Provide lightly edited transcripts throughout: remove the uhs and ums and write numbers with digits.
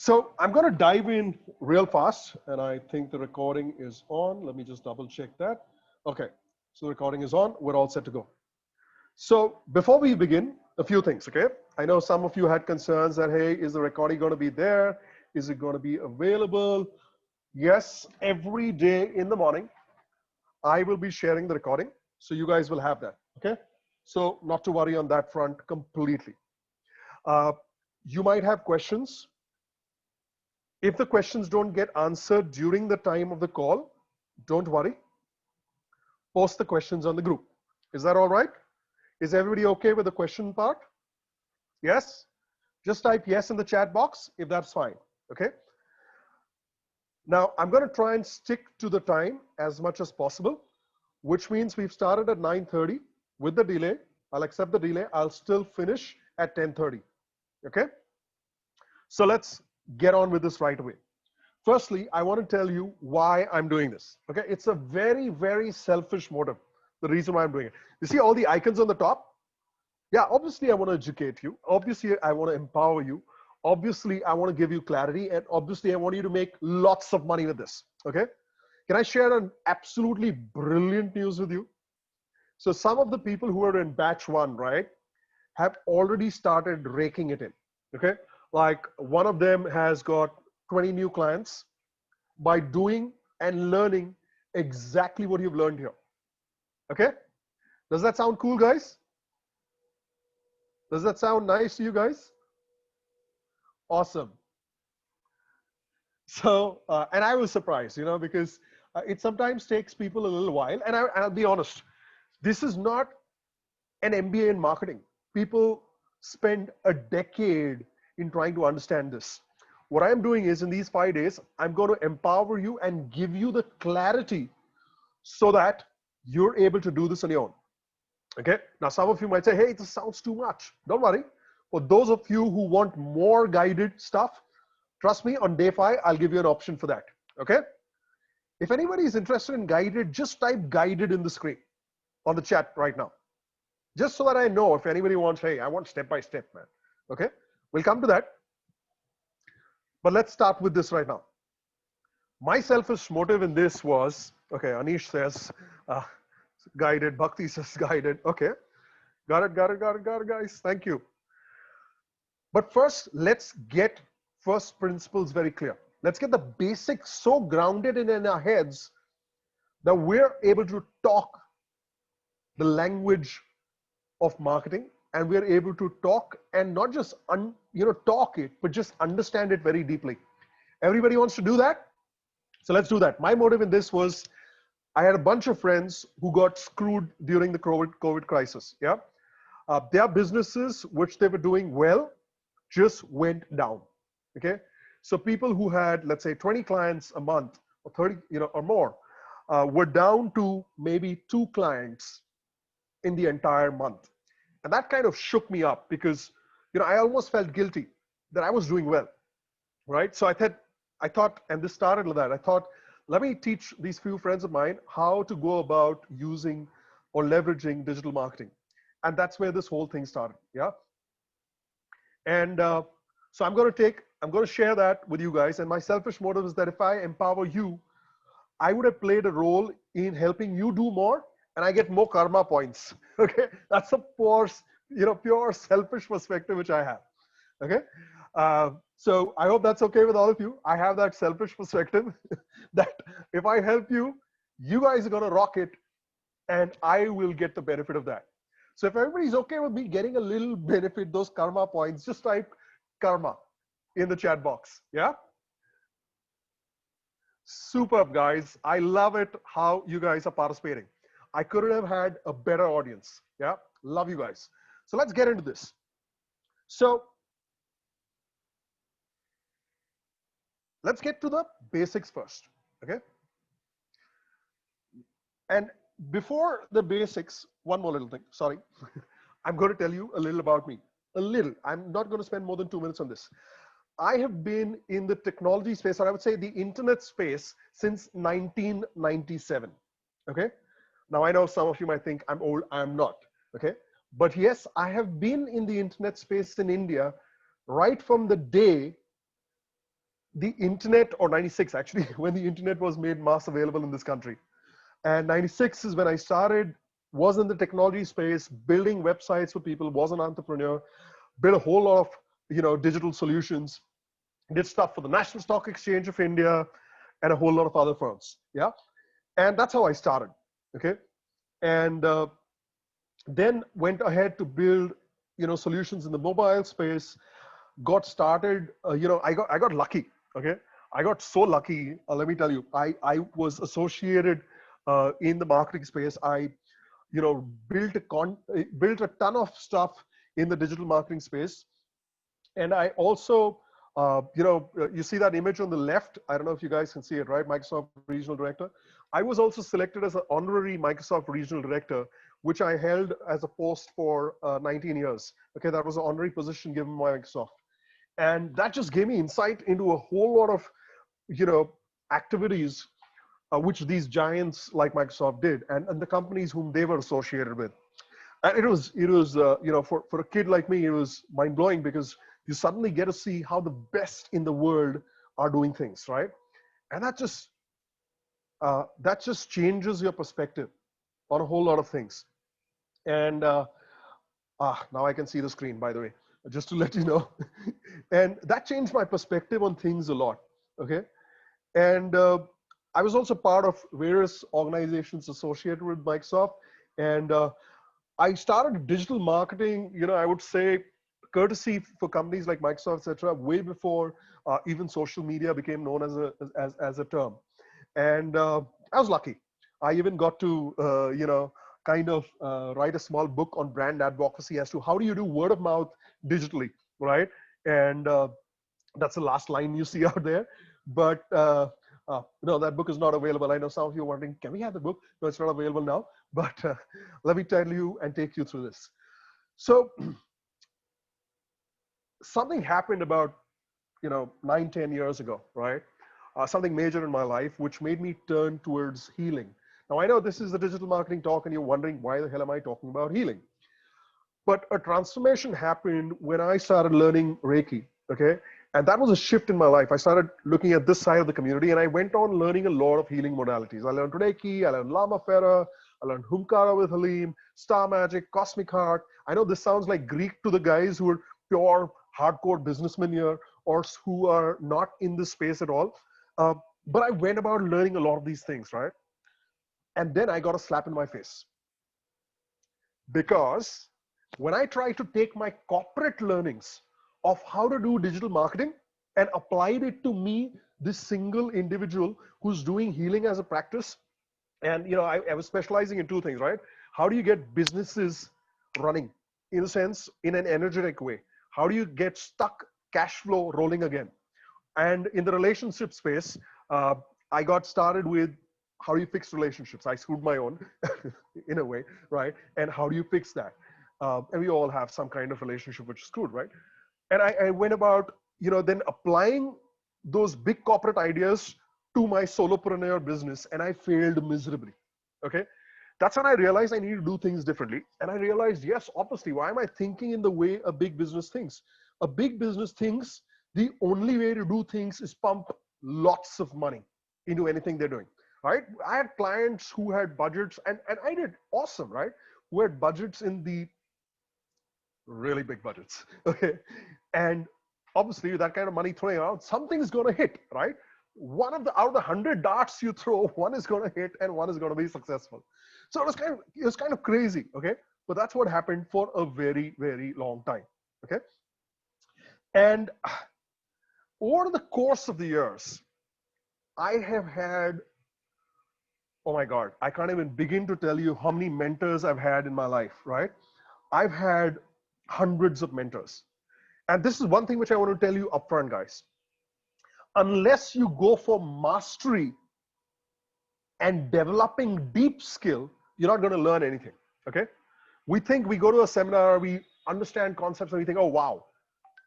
So I'm going to dive in real fast, and I think the recording is on. Let me just double check that. Okay, so the recording is on. We're all set to go. So before we begin, a few things, okay? I know some of you had concerns that, hey, is the recording going to be there? Is it going to be available? Yes, every day in the morning, I will be sharing the recording. So you guys will have that, okay? So not to worry on that front completely. Uh, you might have questions. If the questions don't get answered during the time of the call, don't worry. Post the questions on the group. Is that all right? Is everybody okay with the question part? Yes? Just type yes in the chat box if that's fine. Okay? Now, I'm going to try and stick to the time as much as possible, which means we've started at 9:30 with the delay. I'll accept the delay. I'll still finish at 10:30. Okay? So let's get on with this right away. Firstly, I want to tell you why I'm doing this. Okay, it's a very, very selfish motive. The reason why I'm doing it. You see all the icons on the top? Yeah, obviously I want to educate you. Obviously I want to empower you. Obviously I want to give you clarity, and obviously I want you to make lots of money with this. Okay, can I share an absolutely brilliant news with you? So some of the people who are in batch one, right, have already started raking it in. Okay, like one of them has got 20 new clients by doing and learning exactly what you've learned here. Okay, does that sound cool, guys? Does that sound nice to you guys? Awesome. So and I was surprised, you know, because it sometimes takes people a little while, and I'll be honest, this is not an MBA in marketing. People spend a decade in trying to understand this. What I'm doing is, in these 5 days, I'm going to empower you and give you the clarity so that you're able to do this on your own. Okay, now some of you might say, hey, this sounds too much. Don't worry. For those of you who want more guided stuff, trust me, on day 5, I'll give you an option for that. Okay, if anybody is interested in guided, just type guided in the screen on the chat right now, just so that I know if anybody wants, hey, I want step by step, man. Okay, we'll come to that, but let's start with this right now. My selfish motive in this was, okay, Anish says guided, Bhakti says guided. Okay, got it, guys. Thank you. But first, let's get first principles very clear. Let's get the basics so grounded in our heads that we're able to talk the language of marketing, and we're able to talk and not just talk it, but just understand it very deeply. Everybody wants to do that? So let's do that. My motive in this was, I had a bunch of friends who got screwed during the COVID crisis. Yeah, their businesses, which they were doing well, just went down. Okay, so people who had, let's say, 20 clients a month or 30, or more, were down to maybe 2 clients in the entire month, and that kind of shook me up because I almost felt guilty that I was doing well, right? So I thought, and this started with that. I thought, let me teach these few friends of mine how to go about using or leveraging digital marketing, and that's where this whole thing started. Yeah. And so I'm going to share that with you guys. And my selfish motive is that if I empower you, I would have played a role in helping you do more, and I get more karma points. Okay, that's a pure selfish perspective which I have. Okay, so I hope that's okay with all of you. I have that selfish perspective that if I help you, you guys are going to rock it, and I will get the benefit of that. So if everybody's okay with me getting a little benefit, those karma points, just type karma in the chat box. Yeah. Superb, guys. I love it how you guys are participating. I couldn't have had a better audience. Yeah. Love you guys. So let's get into this. So let's get to the basics first. Okay. And before the basics, one more little thing. Sorry. I'm going to tell you a little about me. A little. I'm not going to spend more than 2 minutes on this. I have been in the technology space, or I would say the internet space, since 1997. Okay. Now I know some of you might think I'm old. I'm not. Okay. But yes, I have been in the internet space in India right from the day the internet, or 96 actually, when the internet was made mass available in this country. And 96 is when I started, was in the technology space, building websites for people, was an entrepreneur, built a whole lot of, digital solutions, did stuff for the National Stock Exchange of India and a whole lot of other firms. Yeah. And that's how I started. Okay. And then went ahead to build, solutions in the mobile space, got started, I got lucky. Okay. I got so lucky. Let me tell you, I was associated in the marketing space. I, built a ton of stuff in the digital marketing space. And I also, you see that image on the left. I don't know if you guys can see it, right? Microsoft Regional Director. I was also selected as an honorary Microsoft Regional Director, which I held as a post for 19 years. Okay, that was an honorary position given by Microsoft. And that just gave me insight into a whole lot of, activities which these giants like Microsoft did, and the companies whom they were associated with. And it was for a kid like me, it was mind blowing, because you suddenly get to see how the best in the world are doing things, right? And that just changes your perspective on a whole lot of things. And now I can see the screen, by the way, just to let you know. And that changed my perspective on things a lot. Okay. And I was also part of various organizations associated with Microsoft. And I started digital marketing, I would say, courtesy for companies like Microsoft, et cetera, way before even social media became known as a term. And I was lucky. I even got to, kind of write a small book on brand advocacy as to how do you do word of mouth digitally, right? And that's the last line you see out there. But no, that book is not available. I know some of you are wondering, can we have the book? No, it's not available now. But let me tell you and take you through this. So something happened about 9-10 years ago, right? Something major in my life, which made me turn towards healing. Now, I know this is the digital marketing talk, and you're wondering, why the hell am I talking about healing? But a transformation happened when I started learning Reiki, okay? And that was a shift in my life. I started looking at this side of the community, and I went on learning a lot of healing modalities. I learned Reiki, I learned Lama Fera, I learned Humkara with Halim, Star Magic, Cosmic Heart. I know this sounds like Greek to the guys who are pure hardcore businessmen here, or who are not in this space at all. But I went about learning a lot of these things, right? And then I got a slap in my face. Because when I tried to take my corporate learnings of how to do digital marketing and applied it to me, this single individual who's doing healing as a practice, and I was specializing in two things, right? How do you get businesses running, in a sense, in an energetic way? How do you get stuck cash flow rolling again? And in the relationship space, I got started with how do you fix relationships? I screwed my own in a way, right? And how do you fix that? And we all have some kind of relationship which is screwed, right? And I went about, then applying those big corporate ideas to my solopreneur business, and I failed miserably. Okay. That's when I realized I need to do things differently. And I realized, yes, obviously, why am I thinking in the way a big business thinks? A big business thinks the only way to do things is pump lots of money into anything they're doing, right? I had clients who had budgets, and I did awesome, right? Who had budgets in the really big budgets, okay? And obviously, that kind of money throwing around, something's going to hit, right? Out of the 100 darts you throw, one is going to hit and one is going to be successful. So it was kind of crazy, okay? But that's what happened for a very, very long time, okay? And over the course of the years, I have had, oh my God, I can't even begin to tell you how many mentors I've had in my life, right? I've had hundreds of mentors. And this is one thing which I want to tell you upfront, guys. Unless you go for mastery and developing deep skill, you're not going to learn anything, okay? We think we go to a seminar, we understand concepts, and we think, oh, wow.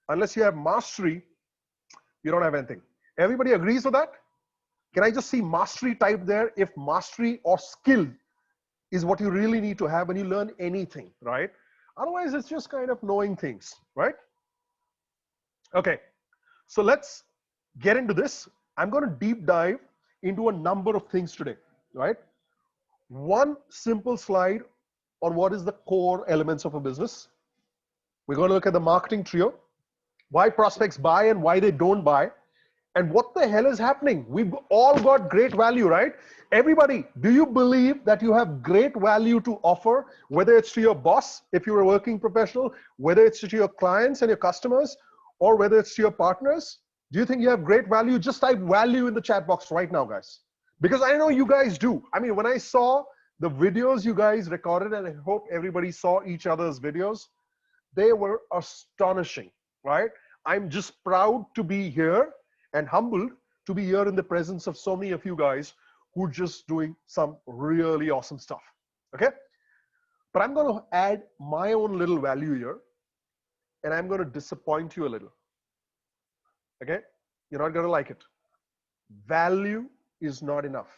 Unless you have mastery, you don't have anything. Everybody agrees with that? Can I just see mastery type there? If mastery or skill is what you really need to have when you learn anything, right? Otherwise, it's just kind of knowing things, right? Okay, so let's get into this, I'm going to deep dive into a number of things today, right? One simple slide on what is the core elements of a business. We're going to look at the marketing trio, why prospects buy and why they don't buy, and what the hell is happening. We've all got great value, right? Everybody, do you believe that you have great value to offer, whether it's to your boss, if you're a working professional, whether it's to your clients and your customers, or whether it's to your partners? Do you think you have great value? Just type value in the chat box right now, guys. Because I know you guys do. I mean, when I saw the videos you guys recorded, and I hope everybody saw each other's videos, they were astonishing, right? I'm just proud to be here and humbled to be here in the presence of so many of you guys who are just doing some really awesome stuff, okay? But I'm going to add my own little value here, and I'm going to disappoint you a little, okay? You're not going to like it. Value is not enough.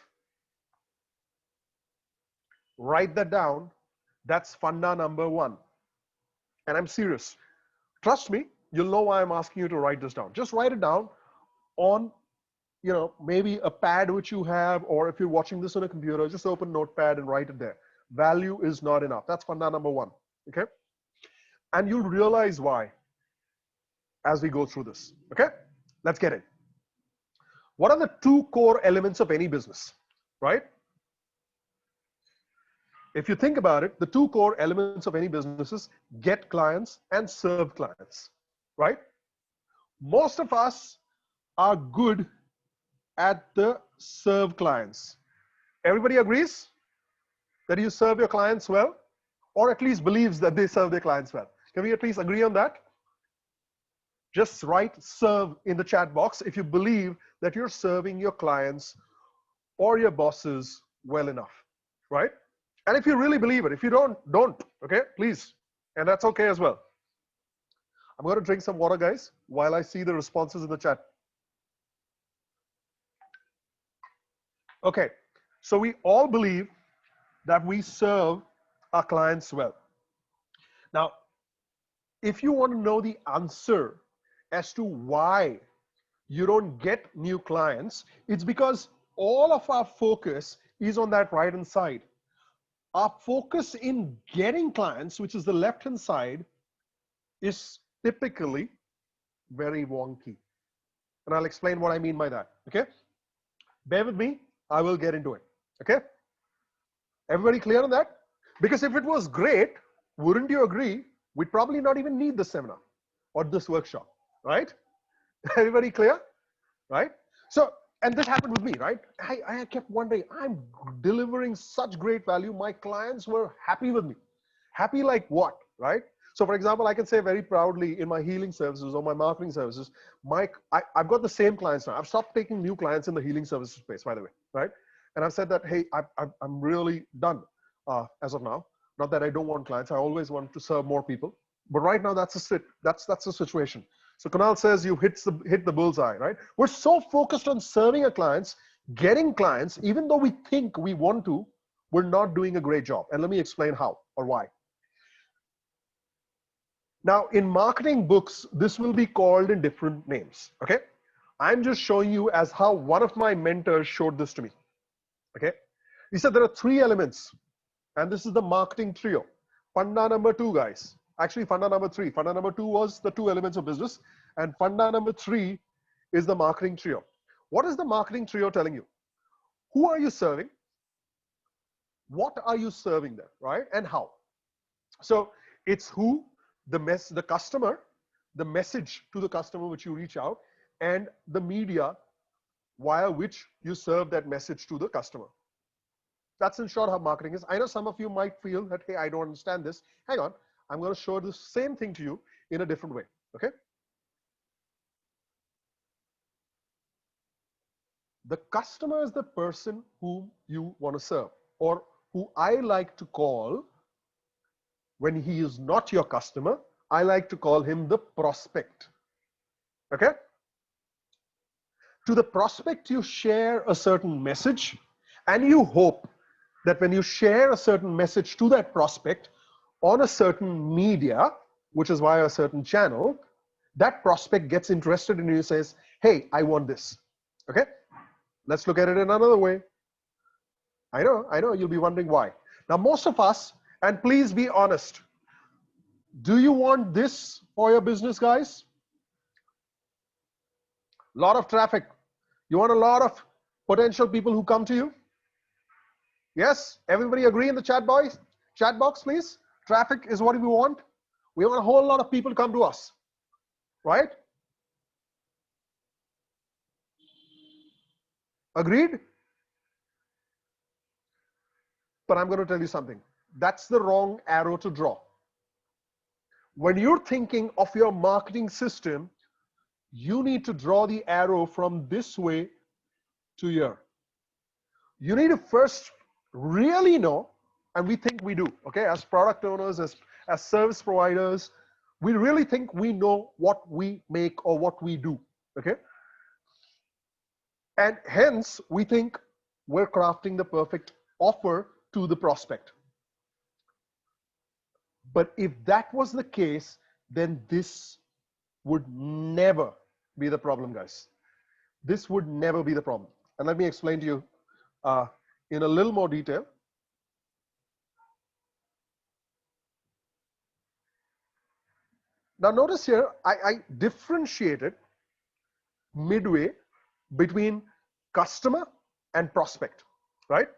Write that down. That's funda number 1. And I'm serious. Trust me, you'll know why I'm asking you to write this down. Just write it down on, you know, maybe a pad which you have, or if you're watching this on a computer, just open Notepad and write it there. Value is not enough. That's funda number 1, okay? And you'll realize why as we go through this, okay? Let's get in. What are the 2 core elements of any business, right? If you think about it, the 2 core elements of any business is get clients and serve clients, right? Most of us are good at the serve clients. Everybody agrees that you serve your clients well, or at least believes that they serve their clients well. Can we at least agree on that? Just write serve in the chat box if you believe that you're serving your clients or your bosses well enough, right? And if you really believe it, if you don't, okay, please. And that's okay as well. I'm going to drink some water, guys, while I see the responses in the chat. Okay, so we all believe that we serve our clients well. Now, if you want to know the answer as to why you don't get new clients, it's because all of our focus is on that right-hand side. Our focus in getting clients, which is the left-hand side, is typically very wonky. And I'll explain what I mean by that, okay? Bear with me, I will get into it, okay? Everybody clear on that? Because if it was great, wouldn't you agree, we'd probably not even need this seminar or this workshop, right? Everybody clear, right? So, and this happened with me, right? I kept wondering, I'm delivering such great value. My clients were happy with me. Happy like what, right? So for example, I can say very proudly in my healing services or my marketing services, I've got the same clients now. I've stopped taking new clients in the healing services space, by the way, right? And I've said that, hey, I'm really done as of now. Not that I don't want clients. I always want to serve more people. But right now, that's the situation. So Kunal says you hit the bullseye, right? We're so focused on serving our clients, getting clients, even though we think we want to, we're not doing a great job. And let me explain how or why. Now, in marketing books, this will be called in different names, okay? I'm just showing you as how one of my mentors showed this to me, okay? He said there are 3 elements, and this is the marketing trio. Funda number 2, guys. Actually, funda number 3. Funda number 2 was the 2 elements of business, and funda number 3 is the marketing trio. What is the marketing trio telling you? Who are you serving? What are you serving them, right? And how? So it's who, the customer, the message to the customer which you reach out, and the media via which you serve that message to the customer. That's in short how marketing is. I know some of you might feel that, hey, I don't understand this. Hang on, I'm going to show the same thing to you in a different way, okay? The customer is the person whom you want to serve, or who I like to call, when he is not your customer, I like to call him the prospect, okay? To the prospect, you share a certain message, and you hope that when you share a certain message to that prospect on a certain media, which is via a certain channel, that prospect gets interested in you and says, hey, I want this. Okay, let's look at it in another way. I know you'll be wondering why. Now, most of us, and please be honest, do you want this for your business, guys? A lot of traffic. You want a lot of potential people who come to you? Yes? Everybody agree in the chat box, please? Traffic is what we want. We want a whole lot of people to come to us, right? Agreed? But I'm going to tell you something. That's the wrong arrow to draw. When you're thinking of your marketing system, you need to draw the arrow from this way to here. You need to first really know, and we think we do, okay, as product owners, as service providers, we really think we know what we make or what we do, okay? And hence, we think we're crafting the perfect offer to the prospect. But if that was the case, then this would never be the problem, guys. This would never be the problem. And let me explain to you in a little more detail. Now notice here, I differentiated midway between customer and prospect, right?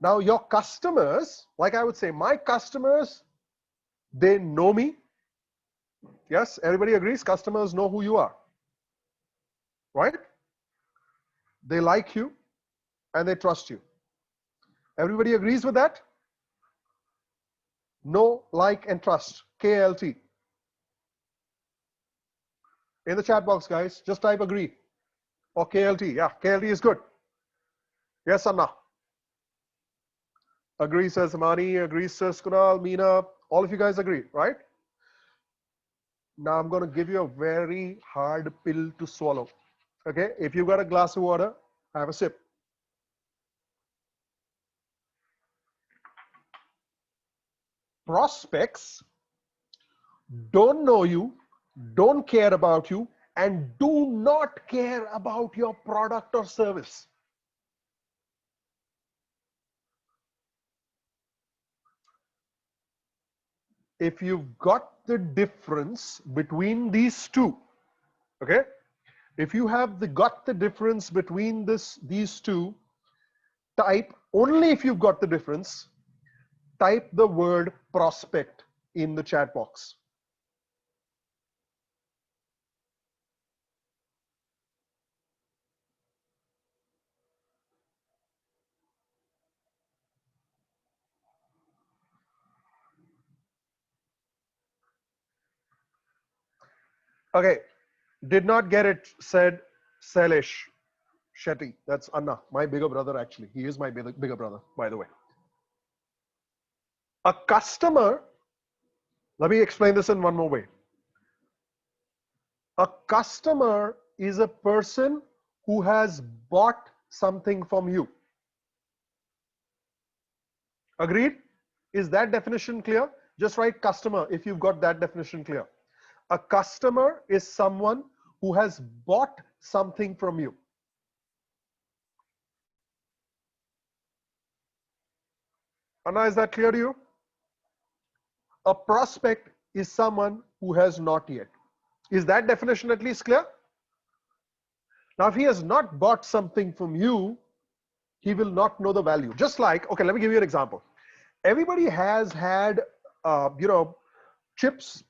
Now your customers, like I would say, my customers, they know me. Yes, everybody agrees, customers know who you are, right? They like you and they trust you. Everybody agrees with that? Know, like, and trust, KLT. In the chat box, guys, just type agree or KLT. Yeah, KLT is good. Yes or no? Agree says Amani, agree says Kunal, Meena, all of you guys agree, right? Now I'm going to give you a very hard pill to swallow. Okay, if you've got a glass of water, have a sip. Prospects don't know you, don't care about you, and do not care about your product or service. If you've got the difference between these two, okay, if you have got the difference between these two, type, only if you've got the difference, type the word prospect in the chat box. Okay, did not get it, said Salish Shetty. That's Anna, my bigger brother actually. He is my bigger brother, by the way. A customer, let me explain this in one more way. A customer is a person who has bought something from you. Agreed? Is that definition clear? Just write customer if you've got that definition clear. A customer is someone who has bought something from you. Anna, is that clear to you? A prospect is someone who has not yet. Is that definition at least clear? Now, if he has not bought something from you, he will not know the value. Just like, okay, let me give you an example. Everybody has had, chips,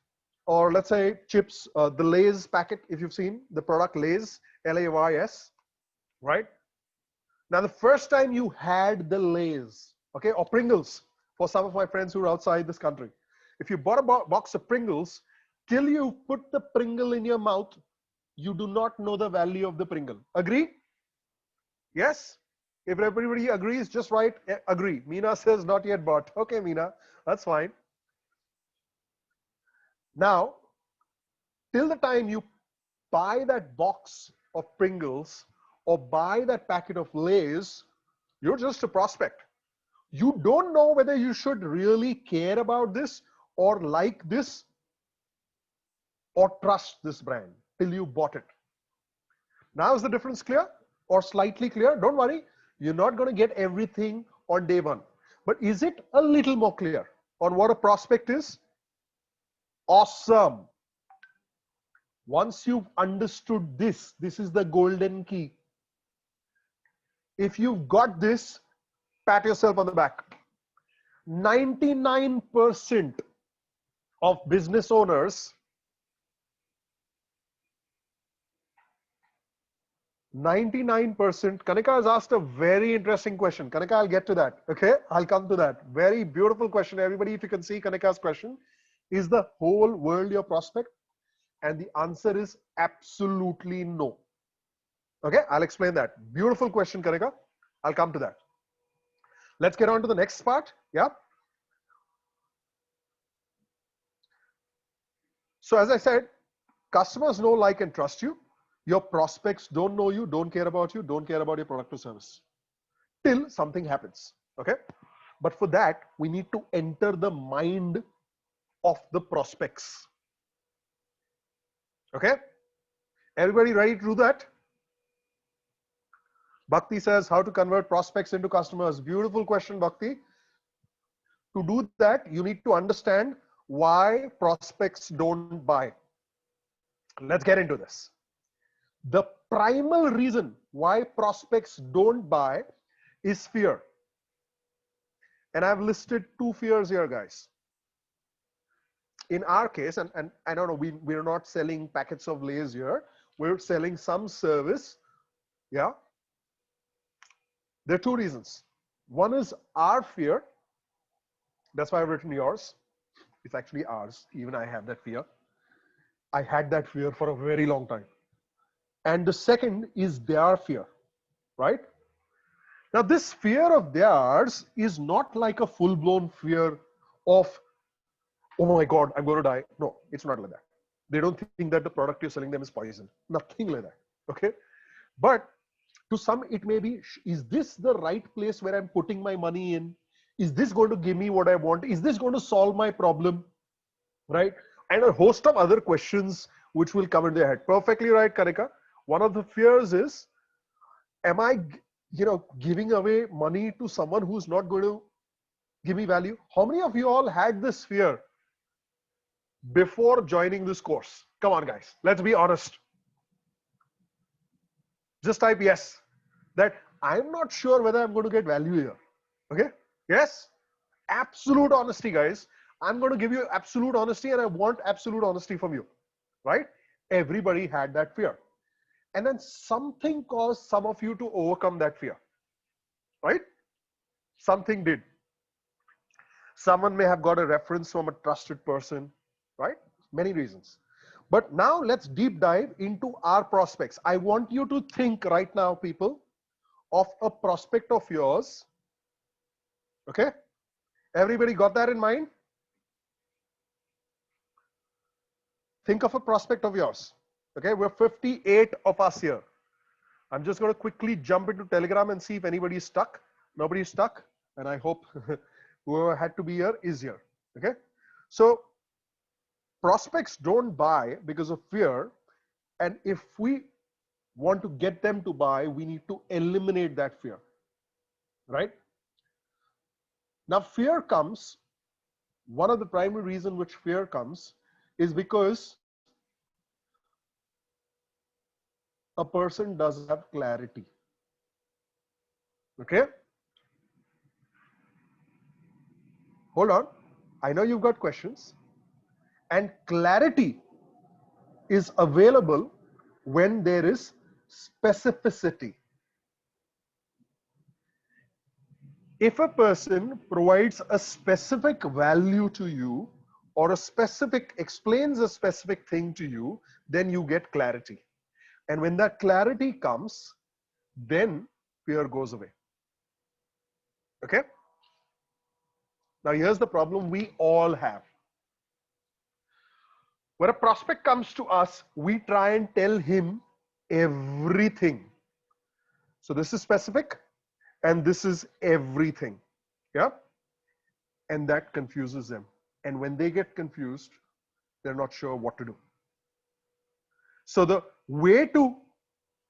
or let's say chips, the Lay's packet, if you've seen the product Lay's, L-A-Y-S, right? Now, the first time you had the Lay's, okay, or Pringles, for some of my friends who are outside this country, if you bought a box of Pringles, till you put the Pringle in your mouth, you do not know the value of the Pringle. Agree? Yes? If everybody agrees, just write agree. Meena says not yet bought. Okay, Meena, that's fine. Now, till the time you buy that box of Pringles or buy that packet of Lay's, you're just a prospect. You don't know whether you should really care about this or like this or trust this brand till you bought it. Now is the difference clear or slightly clear? Don't worry, you're not going to get everything on day one. But is it a little more clear on what a prospect is? Awesome. Once you've understood this, this is the golden key. If you've got this, pat yourself on the back. 99% of business owners, 99%, Kanika has asked a very interesting question. Kanika, I'll get to that. Okay, I'll come to that. Very beautiful question. Everybody, if you can see Kanika's question, is the whole world your prospect? And the answer is absolutely no. Okay, I'll explain that. Beautiful question, Kanika. I'll come to that. Let's get on to the next part. Yeah. So as I said, customers know, like, and trust you. Your prospects don't know you, don't care about you, don't care about your product or service till something happens. Okay. But for that, we need to enter the mind of the prospects. Okay. Everybody ready to do that? Bhakti says, how to convert prospects into customers? Beautiful question, Bhakti. To do that, you need to understand why prospects don't buy. Let's get into this. The primal reason why prospects don't buy is fear. And I've listed 2 fears here, guys. In our case, and I don't know, we're not selling packets of Lay's here. We're selling some service. Yeah. There are 2 reasons. One is our fear. That's why I've written yours. It's actually ours. Even I have that fear. I had that fear for a very long time. And the second is their fear, right? Now, this fear of theirs is not like a full-blown fear of, oh my God, I'm going to die. No, it's not like that. They don't think that the product you're selling them is poison. Nothing like that. Okay. But to some, it may be, is this the right place where I'm putting my money in? Is this going to give me what I want? Is this going to solve my problem? Right? And a host of other questions which will come in their head. Perfectly right, Karika. One of the fears is, am I, giving away money to someone who's not going to give me value? How many of you all had this fear before joining this course? Come on, guys. Let's be honest. Just type yes. That I'm not sure whether I'm going to get value here. Okay? Yes? Absolute honesty, guys. I'm going to give you absolute honesty, and I want absolute honesty from you. Right? Everybody had that fear. And then something caused some of you to overcome that fear. Right? Something did. Someone may have got a reference from a trusted person. Right? Many reasons. But now let's deep dive into our prospects. I want you to think right now, people, of a prospect of yours. Okay? Everybody got that in mind? Think of a prospect of yours. Okay, we're 58 of us here. I'm just going to quickly jump into Telegram and see if anybody's stuck. Nobody's stuck. And I hope whoever had to be here is here. Okay. So prospects don't buy because of fear. And if we want to get them to buy, we need to eliminate that fear. Right. Now, fear comes. One of the primary reasons which fear comes is because a person doesn't have clarity. Okay. Hold on. I know you've got questions. And clarity is available when there is specificity. If a person provides a specific value to you, or explains a specific thing to you, then you get clarity. And when that clarity comes, then fear goes away. Okay? Now here's the problem we all have. When a prospect comes to us, we try and tell him everything. So this is specific and this is everything. Yeah? And that confuses them. And when they get confused, they're not sure what to do. So the way to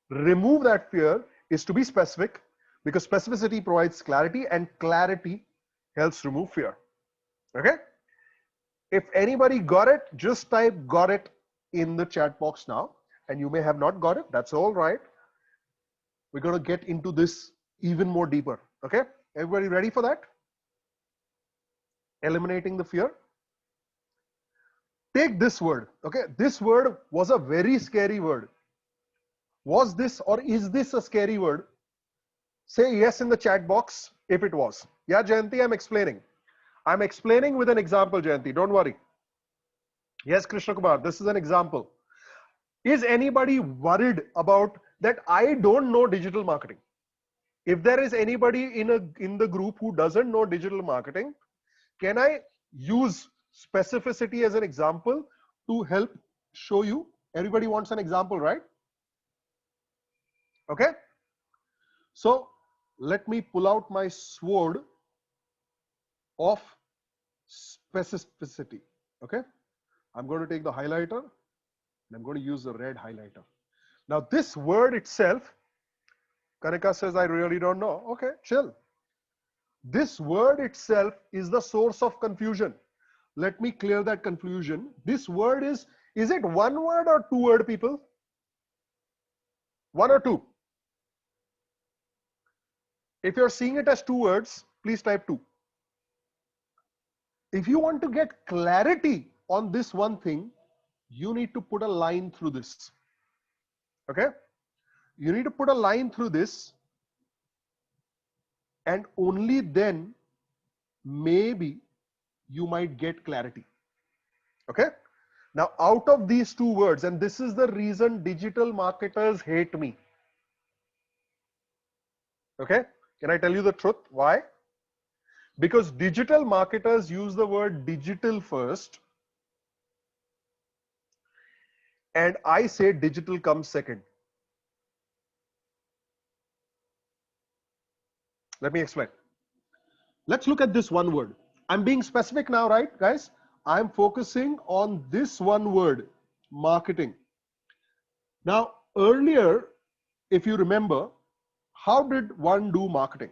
remove that fear is to be specific, because specificity provides clarity and clarity helps remove fear. Okay? If anybody got it, just type got it in the chat box now. And you may have not got it. That's all right. We're going to get into this even more deeper. Okay? Everybody ready for that? Eliminating the fear. Take this word. Okay? This word was a very scary word. Was this or is this a scary word? Say yes in the chat box if it was. Yeah, Jayanti, I'm explaining. I'm explaining with an example, Jayanti. Don't worry. Yes, Krishna Kumar, this is an example. Is anybody worried about that? I don't know digital marketing. If there is anybody in the group who doesn't know digital marketing, can I use specificity as an example to help show you? Everybody wants an example, right? Okay. So let me pull out my sword of specificity. Okay. I'm going to take the highlighter and I'm going to use the red highlighter. Now this word itself, Kanika says, I really don't know. Okay, chill. This word itself is the source of confusion. Let me clear that confusion. This word is it one word or two word, people? One or two? If you're seeing it as two words, please type two. If you want to get clarity on this one thing, you need to put a line through this. Okay? You need to put a line through this, and only then maybe you might get clarity. Okay? Now, out of these two words, and this is the reason digital marketers hate me. Okay? Can I tell you the truth? Why? Because digital marketers use the word digital first, and I say digital comes second. Let me explain. Let's look at this one word. I'm being specific now, right, guys? I'm focusing on this one word, marketing. Now, earlier, if you remember, how did one do marketing?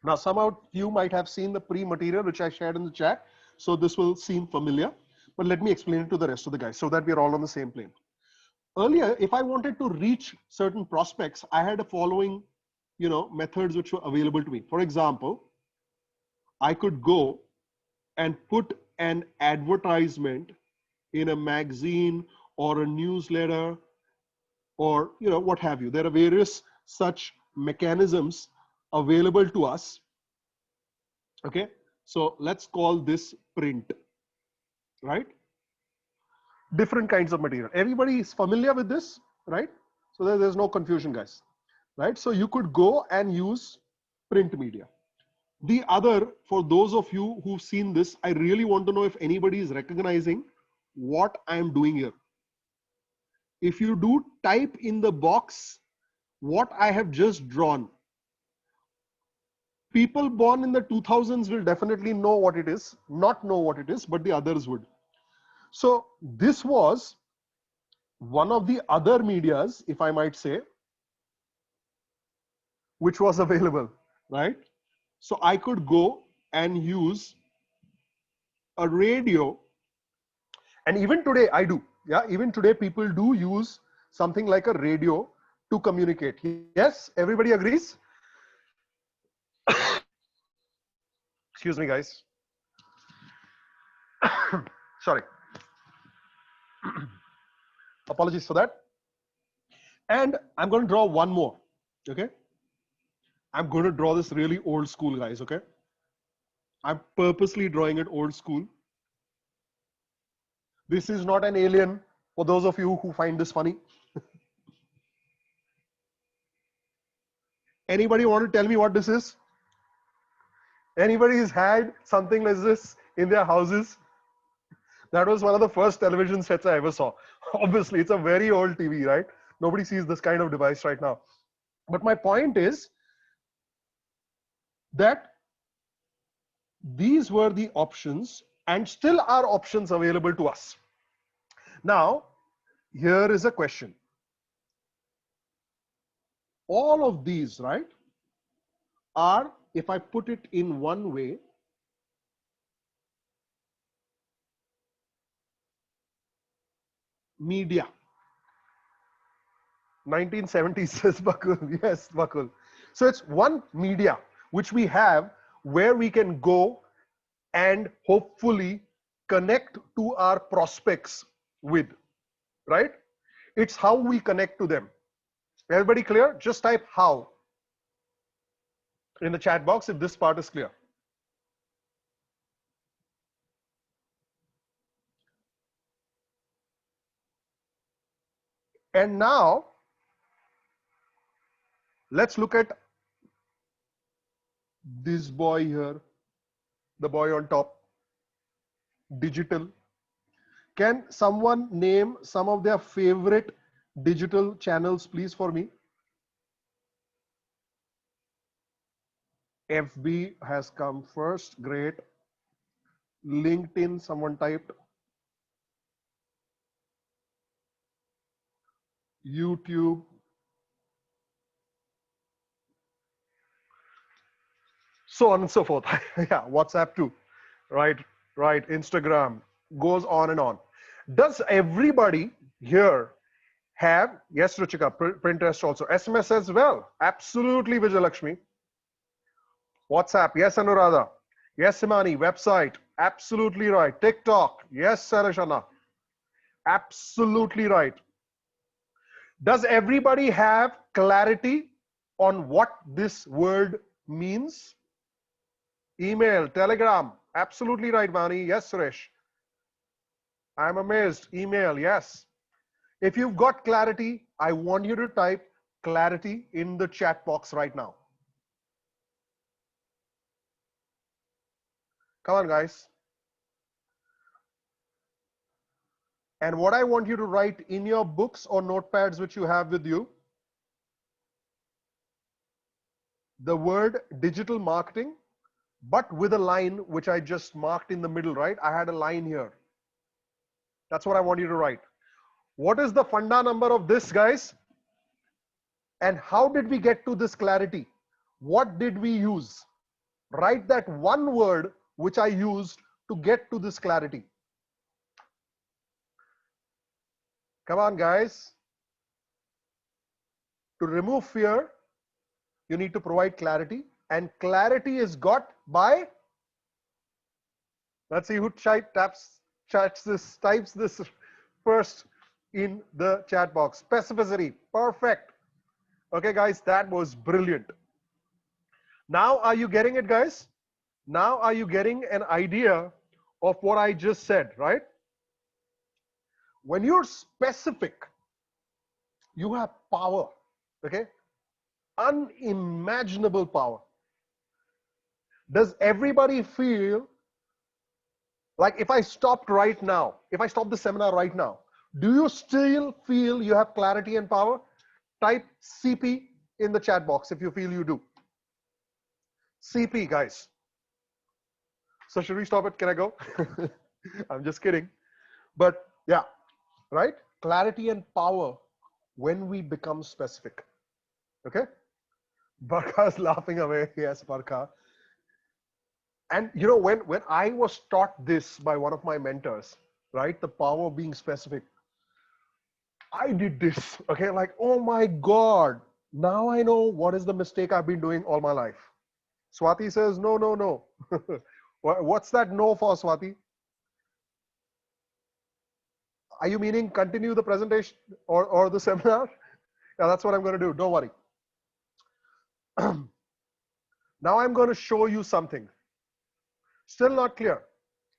Now, some of you might have seen the pre-material which I shared in the chat, so this will seem familiar, but let me explain it to the rest of the guys so that we're all on the same plane. Earlier, if I wanted to reach certain prospects, I had the following, methods which were available to me. For example, I could go and put an advertisement in a magazine or a newsletter or what have you. There are various such mechanisms available to us. Okay, so let's call this print, right? Different kinds of material. Everybody is familiar with this, right? So there's no confusion, guys, right? So you could go and use print media. The other, for those of you who've seen this, I really want to know if anybody is recognizing what I'm doing here. If you do, type in the box what I have just drawn. People born in the 2000s will definitely know what it is, not know what it is, but the others would. So this was one of the other medias, if I might say, which was available, right? So I could go and use a radio, and even today I do. Yeah, even today people do use something like a radio to communicate. Yes, everybody agrees? Excuse me, guys. Sorry. Apologies for that. And I'm going to draw one more. Okay. I'm going to draw this really old school, guys. Okay. I'm purposely drawing it old school. This is not an alien for those of you who find this funny. Anybody want to tell me what this is? Anybody has had something like this in their houses? That was one of the first television sets I ever saw. Obviously, it's a very old TV, right? Nobody sees this kind of device right now. But my point is that these were the options and still are options available to us. Now, here is a question. All of these, right, are, if I put it in one way, media. 1970s says Bakul. Yes, Bakul. So it's one media which we have where we can go and hopefully connect to our prospects with, right? It's how we connect to them. Everybody clear? Just type how in the chat box if this part is clear. And now let's look at this boy here, the boy on top, digital. Can someone name some of their favorite digital channels, please, for me? FB has come first. Great. LinkedIn, someone typed. YouTube. So on and so forth. Yeah, WhatsApp too. Right, right. Instagram goes on and on. Does everybody here have, yes, Ruchika, Pinterest also, SMS as well? Absolutely, Vijayalakshmi. WhatsApp, yes, Anuradha. Yes, Simani, website, absolutely right. TikTok, yes, Sarashana, absolutely right. Does everybody have clarity on what this word means? Email, Telegram, absolutely right, Vani. Yes, Suresh. I'm amazed. Email, yes. If you've got clarity, I want you to type clarity in the chat box right now. Come on, guys. And what I want you to write in your books or notepads which you have with you, the word digital marketing, but with a line which I just marked in the middle, right? I had a line here. That's what I want you to write. What is the funda number of this, guys? And how did we get to this clarity? What did we use? Write that one word which I used to get to this clarity. Come on, guys. To remove fear, you need to provide clarity. And clarity is got by, let's see who types this first in the chat box. Specificity. Perfect. Okay, guys, that was brilliant. Now, are you getting it, guys? Now, are you getting an idea of what I just said, right? When you're specific, you have power, okay? Unimaginable power. Does everybody feel like if I stopped right now, if I stop the seminar right now, do you still feel you have clarity and power? Type CP in the chat box if you feel you do. CP, guys. So should we stop it? Can I go? I'm just kidding. But yeah, right? Clarity and power when we become specific. Okay? Barkha's laughing away. Yes, Barkha. And you know, when I was taught this by one of my mentors, right? The power of being specific. I did this. Okay, like, oh my God. Now I know what is the mistake I've been doing all my life. Swati says, no, no, no. What's that no for, Swati? Are you meaning continue the presentation or the seminar? Yeah, that's what I'm going to do. Don't worry. Now I'm going to show you something. Still not clear.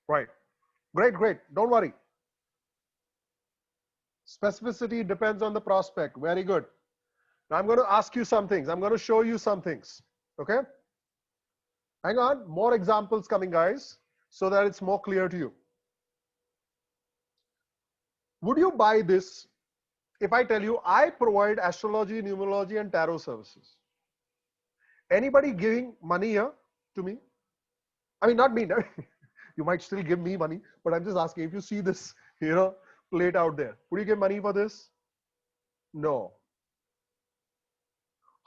Right. Great, great. Don't worry. Specificity depends on the prospect. Very good. Now I'm going to ask you some things. I'm going to show you some things. Okay? Hang on. More examples coming, guys, so that it's more clear to you. Would you buy this if I tell you I provide astrology, numerology, and tarot services? Anybody giving money here to me? I mean, not me. You might still give me money, but I'm just asking if you see this, plate out there. Would you give money for this? No.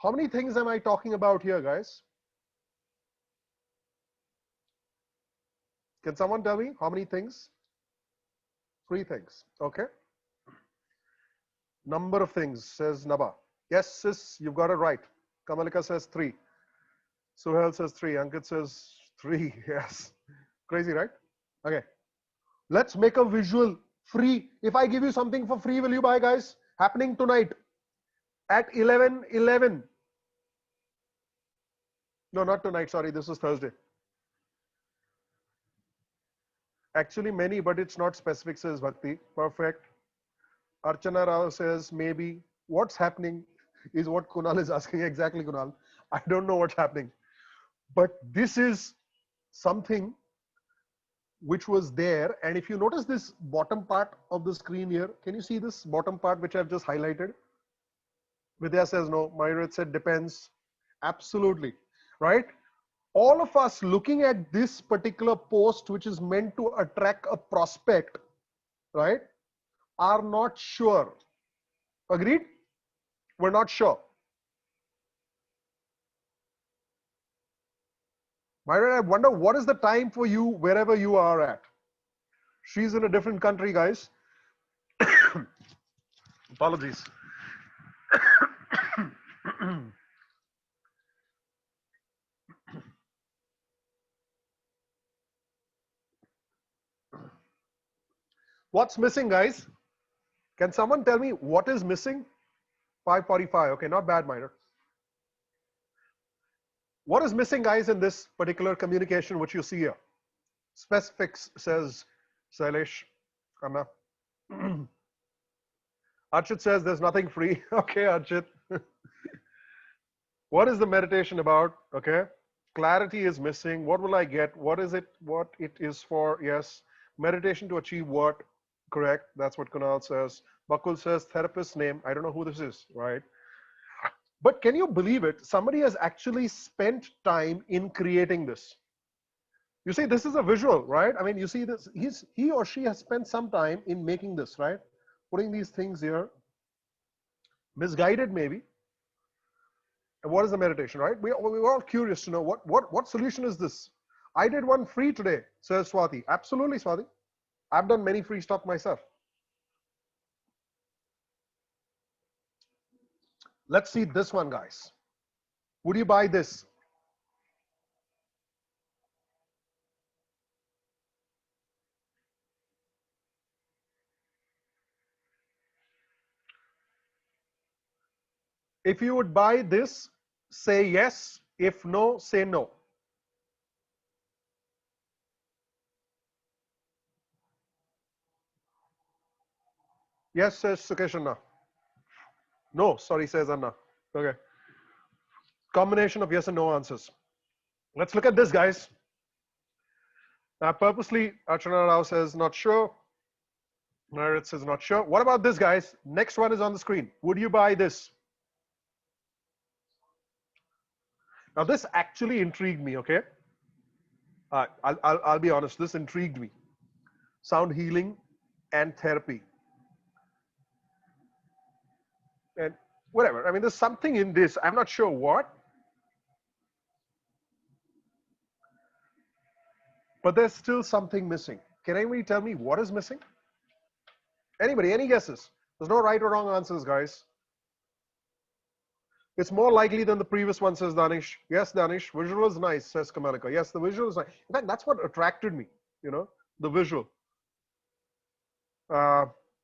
How many things am I talking about here, guys? Can someone tell me how many things? 3 things. Okay. Number of things, says Naba. Yes, sis, you've got it right. Kamalika says 3. Suhail says 3. Ankit says 3. Yes. Crazy, right? Okay. Let's make a visual free. If I give you something for free, will you buy, guys? Happening tonight at 11:11. No, not tonight. Sorry, this is Thursday. Actually, many, but it's not specific, says Bhakti. Perfect. Archana Rao says maybe. What's happening is what Kunal is asking. Exactly, Kunal. I don't know what's happening. But this is something which was there. And if you notice this bottom part of the screen here, can you see this bottom part which I've just highlighted? Vidya says no. Myrit said depends. Absolutely. Right? All of us looking at this particular post, which is meant to attract a prospect, right, are not sure. Agreed? We're not sure. Myra, I wonder what is the time for you wherever you are at. She's in a different country, guys. Apologies. What's missing, guys? Can someone tell me what is missing? 5:45. Okay, not bad, Myra. What is missing, guys, in this particular communication which you see here? Specifics, says Sailesh. Anna. Archit says there's nothing free. Okay, Archit. What is the meditation about? Okay. Clarity is missing. What will I get? What is it? What it is for? Yes. Meditation to achieve what? Correct. That's what Kunal says. Bakul says therapist's name. I don't know who this is, right? But can you believe it? Somebody has actually spent time in creating this. You see, this is a visual, right? I mean, you see this, he or she has spent some time in making this, right? Putting these things here. Misguided maybe. And what is the meditation, right? We're all curious to know what solution is this? I did one free today, says Swati. Absolutely, Swati. I've done many free stuff myself. Let's see this one, guys. Would you buy this? If you would buy this, say yes. If no, say no. Yes, says Sukesh Anna. No, sorry, says Anna. Okay. Combination of yes and no answers. Let's look at this, guys. Now, purposely, Archana Rao says not sure. Merit says not sure. What about this, guys? Next one is on the screen. Would you buy this? Now, this actually intrigued me, okay? I'll be honest, this intrigued me. Sound healing and therapy. And whatever. I mean, there's something in this. I'm not sure what. But there's still something missing. Can anybody tell me what is missing? Anybody? Any guesses? There's no right or wrong answers, guys. It's more likely than the previous one, says Danish. Yes, Danish. Visual is nice, says Kamalika. Yes, the visual is nice. In fact, that's what attracted me, you know, the visual.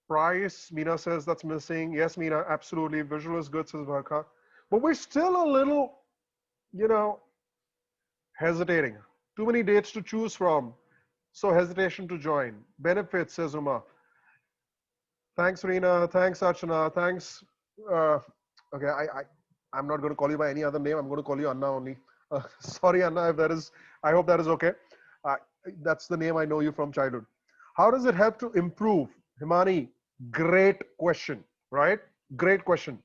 Price, Meena says that's missing. Yes, Meena, absolutely. Visual is good, says Varka. But we're still a little, you know, hesitating. Too many dates to choose from. So hesitation to join. Benefits, says Uma. Thanks, Reena. Thanks, Archana. Thanks. Okay, I'm not going to call you by any other name. I'm going to call you Anna only. Sorry, Anna, if that is, I hope that is okay. That's the name I know you from childhood. How does it help to improve? Himani, great question, right? Great question.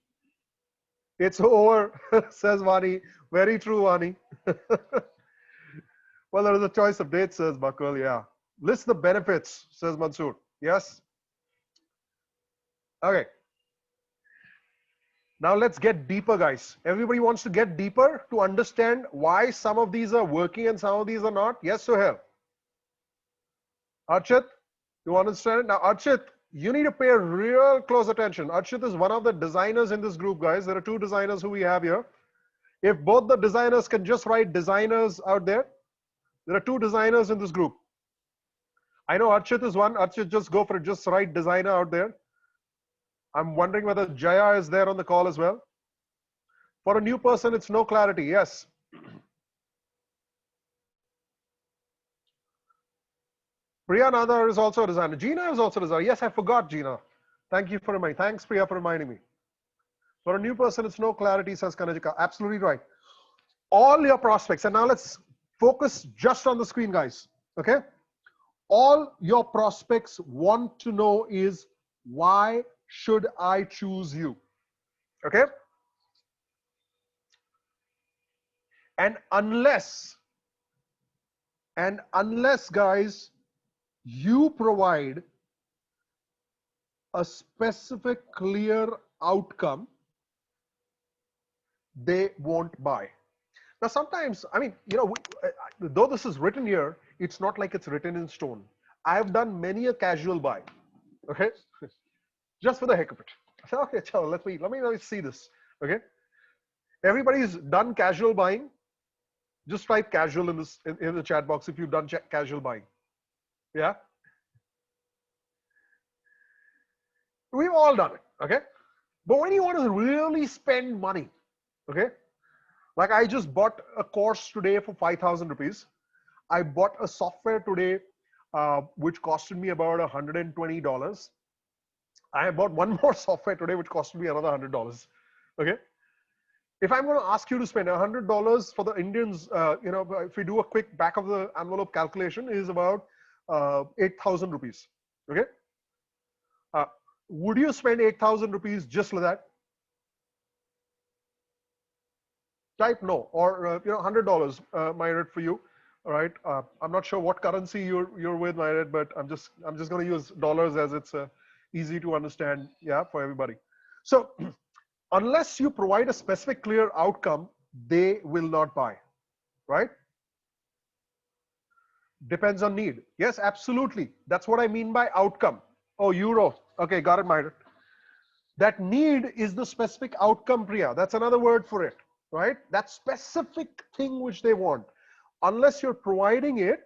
It's over, says Vani. Very true, Vani. Well, there is a choice of dates, says Bakul. Yeah. List the benefits, says Mansoor. Yes. Okay. Now let's get deeper, guys. Everybody wants to get deeper to understand why some of these are working and some of these are not. Yes, Sohail. Archit, you understand it? Now, Archit, you need to pay real close attention. Archit is one of the designers in this group, guys. There are two designers who we have here. If both the designers can just write designers out there, there are two designers in this group. I know Archit is one. Archit, just go for it. Just write designer out there. I'm wondering whether Jaya is there on the call as well. For a new person, it's no clarity. Yes. Priya Nadar is also a designer. Gina is also a designer. Yes, I forgot Gina. Thank you for reminding. Thanks, Priya, for reminding me. For a new person, it's no clarity, says Kanajika. Absolutely right. All your prospects, and now let's focus just on the screen, guys. Okay? All your prospects want to know is, why should I choose you? Okay? And unless, guys, you provide a specific, clear outcome, they won't buy. Now, sometimes, I mean, you know, though this is written here, it's not like it's written in stone. I have done many a casual buy, okay? Just for the heck of it. I said, okay, chalo, let me see this, okay? Everybody's done casual buying. Just type casual in this in the chat box if you've done casual buying. Yeah? We've all done it, okay? But when you want to really spend money, okay? Like I just bought a course today for 5,000 rupees. I bought a software today, which costed me about $120. I bought one more software today, which costed me another $100. Okay. If I'm going to ask you to spend $100 for the Indians, you know, if we do a quick back of the envelope calculation, is about 8,000 rupees. Okay. Would you spend 8,000 rupees just like that? Type no, or you know, $100, Myred, for you. All right. I'm not sure what currency you're with, Myred, but I'm just going to use dollars as it's easy to understand. Yeah, for everybody. So unless you provide a specific, clear outcome, they will not buy. Right? Depends on need. Yes, absolutely. That's what I mean by outcome. Oh, euro. Okay, got it, Myred. That need is the specific outcome, Priya. That's another word for it. Right? That specific thing which they want. Unless you're providing it,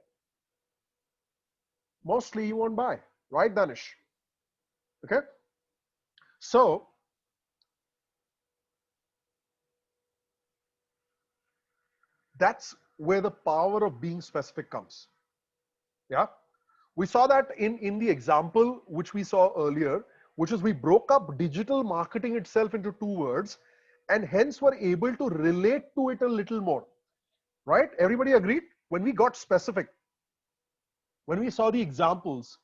mostly you won't buy. Right, Danish? Okay? So, that's where the power of being specific comes. Yeah? We saw that in the example which we saw earlier, which is we broke up digital marketing itself into two words, and hence were able to relate to it a little more. Right? Everybody agreed? When we got specific, when we saw the examples,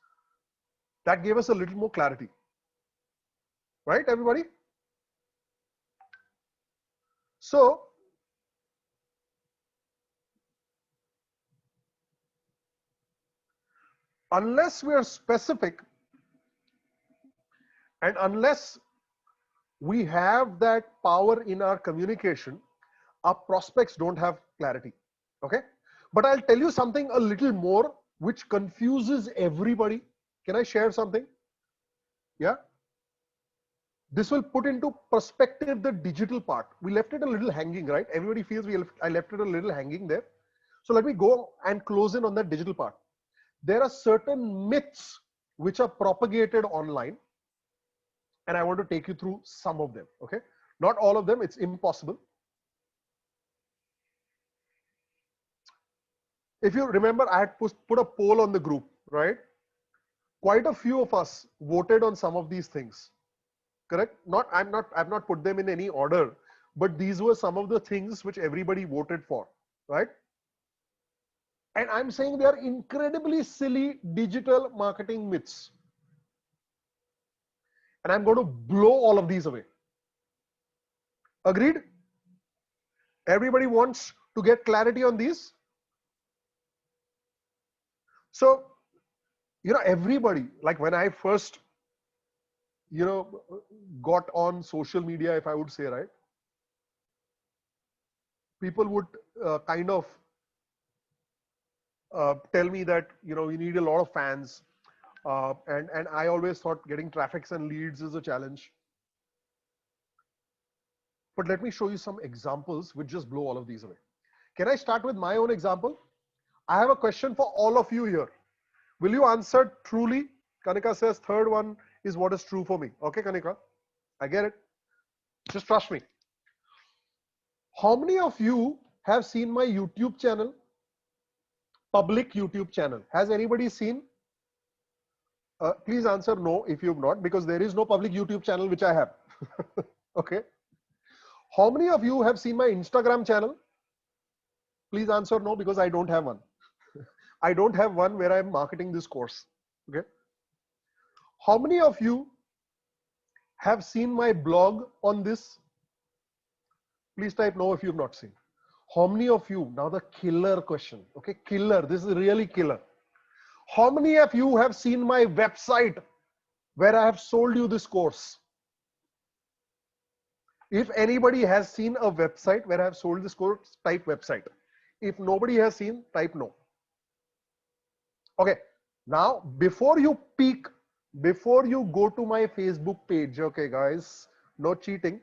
that gave us a little more clarity. Right, everybody? So, unless we are specific and unless we have that power in our communication, our prospects don't have clarity. Okay? But I'll tell you something a little more which confuses everybody. Can I share something? Yeah? This will put into perspective the digital part. We left it a little hanging, right? Everybody feels I left it a little hanging there. So let me go and close in on that digital part. There are certain myths which are propagated online, and I want to take you through some of them. Okay? Not all of them, it's impossible. If you remember, I had put a poll on the group, right? Quite a few of us voted on some of these things. Correct? I've not put them in any order, but these were some of the things which everybody voted for, right? And I'm saying they are incredibly silly digital marketing myths. And I'm going to blow all of these away. Agreed? Everybody wants to get clarity on these. So, you know, everybody, like when I first you know, got on social media, if I would say, right? People would kind of tell me that, you know, you need a lot of fans. And I always thought getting traffics and leads is a challenge. But let me show you some examples which just blow all of these away. Can I start with my own example? I have a question for all of you here. Will you answer truly? Kanika says third one is what is true for me. Okay, Kanika, I get it. Just trust me. How many of you have seen my YouTube channel? Public YouTube channel. Has anybody seen? Please answer no if you've not, because there is no public YouTube channel which I have. Okay. How many of you have seen my Instagram channel? Please answer no, because I don't have one. I don't have one where I'm marketing this course. Okay. How many of you have seen my blog on this? Please type no if you've not seen. How many of you, now the killer question, okay, killer, this is really killer. How many of you have seen my website where I have sold you this course? If anybody has seen a website where I have sold this course, type website. If nobody has seen, type no. Okay, now before you peek, before you go to my Facebook page, okay guys, no cheating.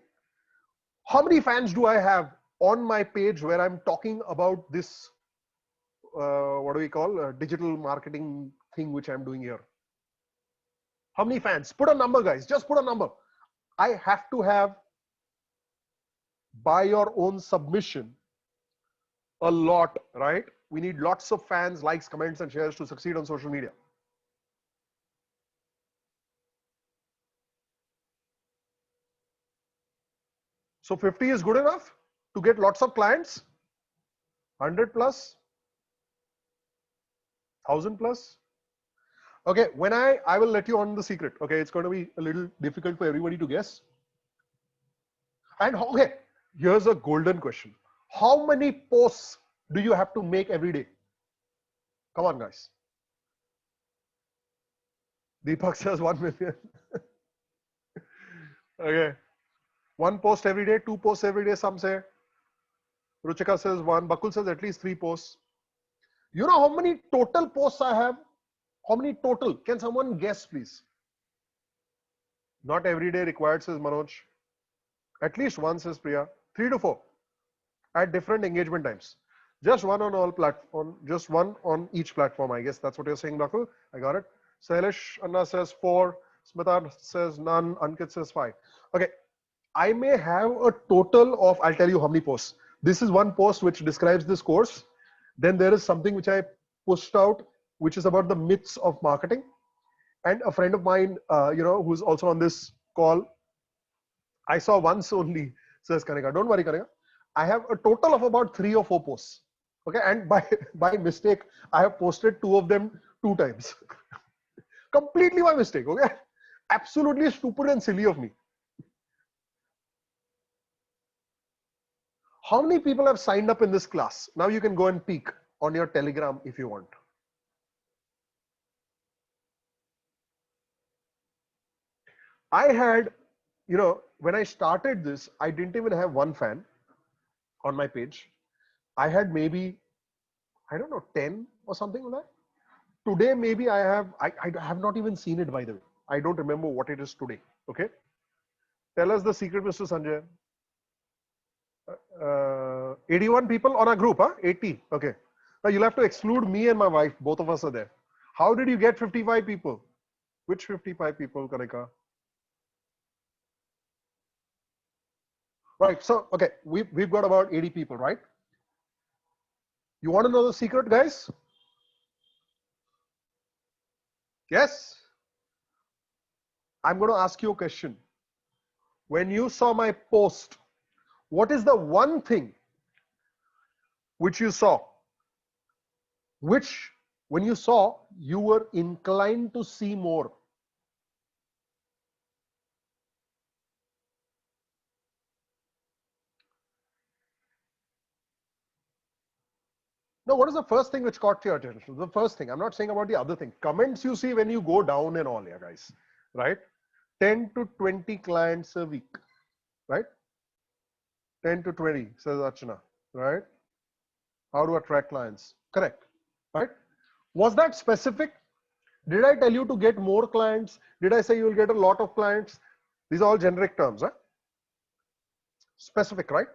How many fans do I have on my page where I'm talking about this, what do we call, digital marketing thing which I'm doing here? How many fans? Put a number, guys, just put a number. I have to have, by your own submission, a lot, right? We need lots of fans, likes, comments, and shares to succeed on social media. So 50 is good enough to get lots of clients. 100 plus, 1,000 plus. Okay, when I will let you on the secret. Okay, it's going to be a little difficult for everybody to guess. And okay, here's a golden question. How many posts do you have to make every day? Come on, guys. Deepak says 1 million. Okay. 1 post every day, 2 posts every day, some say. Ruchika says 1. Bakul says at least 3 posts. You know how many total posts I have? How many total? Can someone guess, please? Not every day required, says Manoj. At least 1, says Priya. 3 to 4 at different engagement times. Just 1 on all platform, just 1 on each platform. I guess that's what you're saying, Bakul. I got it. Sailesh Anna says 4. Smita says none. Ankit says 5. Okay. I may have a total of, I'll tell you how many posts. This is 1 post which describes this course. Then there is something which I pushed out, which is about the myths of marketing. And a friend of mine, you know, who's also on this call, I saw once only, says Kanika. Don't worry, Kanika. I have a total of about 3 or 4 posts. Okay, and by mistake, I have posted 2 of them 2 times. Completely by mistake. Okay, absolutely stupid and silly of me. How many people have signed up in this class? Now you can go and peek on your Telegram if you want. I had, you know, when I started this, I didn't even have 1 fan on my page. I had maybe, I don't know, 10 or something like that. Today, maybe I have not even seen it, by the way. I don't remember what it is today. Okay. Tell us the secret, Mr. Sanjay. 81 people on a group, huh? 80. Okay. Now you'll have to exclude me and my wife. Both of us are there. How did you get 55 people? Which 55 people, Kanika? Right. So, okay, we've got about 80 people, right? You want to know the secret, guys? Yes. I'm going to ask you a question. When you saw my post, what is the one thing which you saw, which when you saw, you were inclined to see more? No, what is the first thing which caught your attention? The first thing. I'm not saying about the other thing. Comments you see when you go down and all, yeah, guys. Right? 10 to 20 clients a week, right? 10 to 20, says Archana, right? How to attract clients. Correct, right? Was that specific? Did I tell you to get more clients? Did I say you will get a lot of clients? These are all generic terms, huh? Specific, right?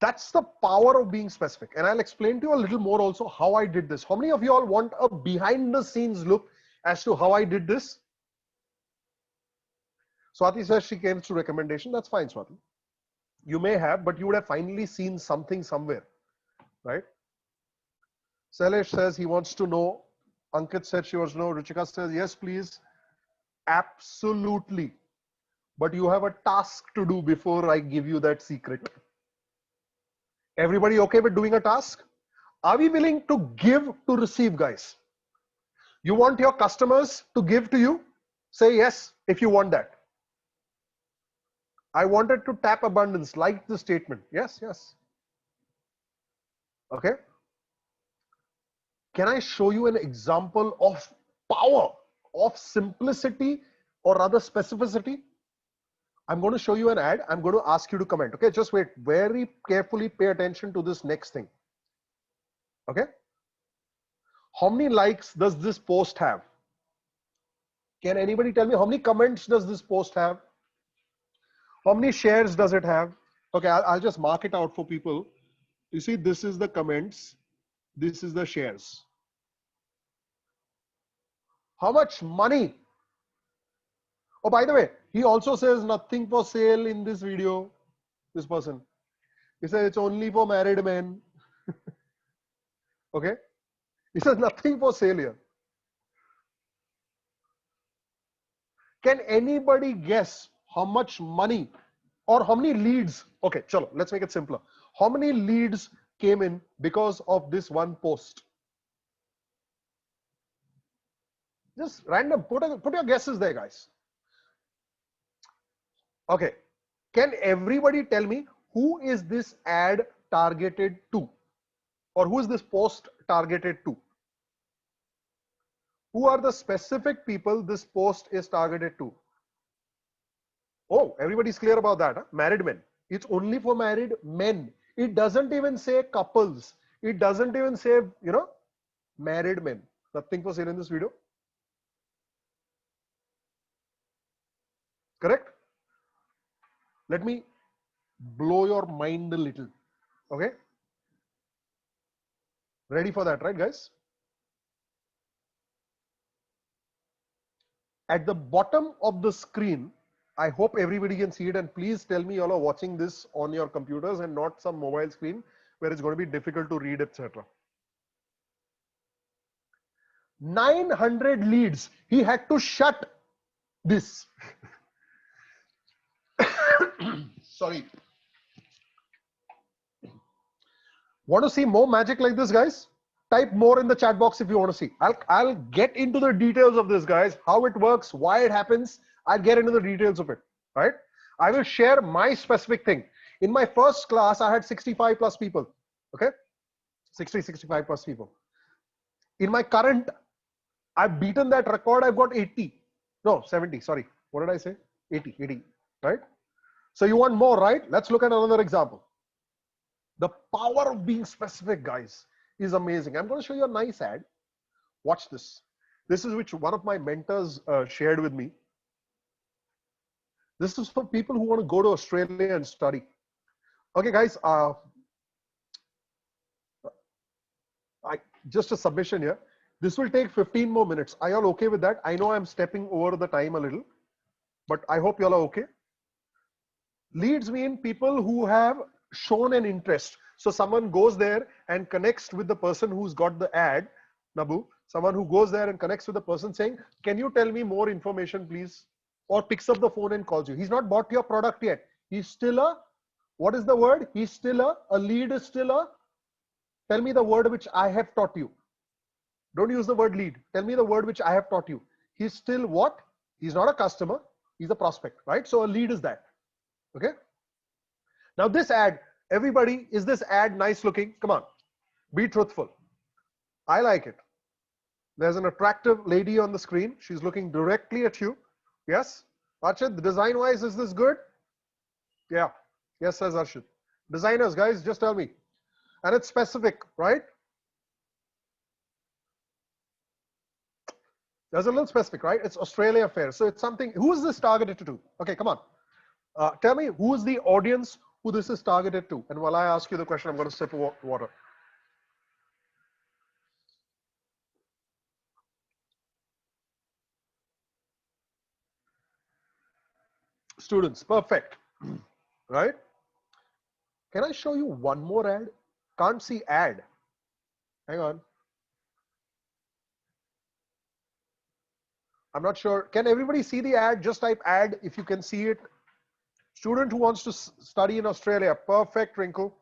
That's the power of being specific. And I'll explain to you a little more also how I did this. How many of you all want a behind the scenes look as to how I did this? Swati says she came through recommendation. That's fine, Swati. You may have, but you would have finally seen something somewhere, right? Sailesh says he wants to know. Ankit said she wants to know. Ruchika says, yes, please. Absolutely. But you have a task to do before I give you that secret. Everybody okay with doing a task? Are we willing to give to receive, guys? You want your customers to give to you? Say yes if you want that. I wanted to tap abundance, like the statement. Yes, yes. Okay. Can I show you an example of power, of simplicity, or rather specificity? I'm going to show you an ad. I'm going to ask you to comment. Okay, just wait. Very carefully pay attention to this next thing. Okay. How many likes does this post have? Can anybody tell me how many comments does this post have? How many shares does it have? Okay, I'll just mark it out for people. You see, this is the comments. This is the shares. How much money? Oh, by the way, he also says nothing for sale in this video. This person. He says it's only for married men. Okay. He says nothing for sale here. Can anybody guess how much money or how many leads? Okay, chalo, let's make it simpler. How many leads came in because of this one post? Just random. Put your guesses there, guys. Okay. Can everybody tell me who is this ad targeted to? Or who is this post targeted to? Who are the specific people this post is targeted to? Oh, everybody's clear about that. Huh? Married men. It's only for married men. It doesn't even say couples. It doesn't even say, you know, married men. Nothing for sale in this video. Correct? Let me blow your mind a little. Okay? Ready for that, right, guys? At the bottom of the screen, I hope everybody can see it, and please tell me you all are watching this on your computers and not some mobile screen where it's going to be difficult to read, etc. 900 leads. He had to shut this. Sorry. Want to see more magic like this, guys? Type more in the chat box if you want to see. I'll get into the details of this, guys, how it works, why it happens. I'll get into the details of it, right? I will share my specific thing. In my first class, I had 65 plus people, okay? 65 plus people. In my current, I've beaten that record. I've got 80. No, 70, sorry. What did I say? 80, right? So you want more, right? Let's look at another example. The power of being specific, guys, is amazing. I'm going to show you a nice ad. Watch this. This is which one of my mentors shared with me. This is for people who want to go to Australia and study. Okay, guys. Just a submission here. This will take 15 more minutes. Are y'all okay with that? I know I'm stepping over the time a little, but I hope y'all are okay. Leads mean people who have shown an interest. So someone goes there and connects with the person who's got the ad, Nabu. Someone who goes there and connects with the person saying, can you tell me more information, please? Or picks up the phone and calls you. He's not bought your product yet. He's still a, what is the word? He's still a lead is still a, tell me the word which I have taught you. Don't use the word lead. Tell me the word which I have taught you. He's still what? He's not a customer. He's a prospect, right? So a lead is that. Okay. Now this ad, everybody, is this ad nice looking? Come on, be truthful. I like it. There's an attractive lady on the screen. She's looking directly at you. Yes? Archit, design wise, is this good? Yeah. Yes, says Archit. Designers, guys, just tell me. And it's specific, right? There's a little specific, right? It's Australia Fair. So it's something, who is this targeted to? Okay, come on. Tell me, who is the audience who this is targeted to? And while I ask you the question, I'm going to sip water. Students, perfect. Right? Can I show you one more ad? Can't see ad. Hang on. I'm not sure. Can everybody see the ad? Just type ad if you can see it. Student who wants to study in Australia. Perfect, Wrinkle.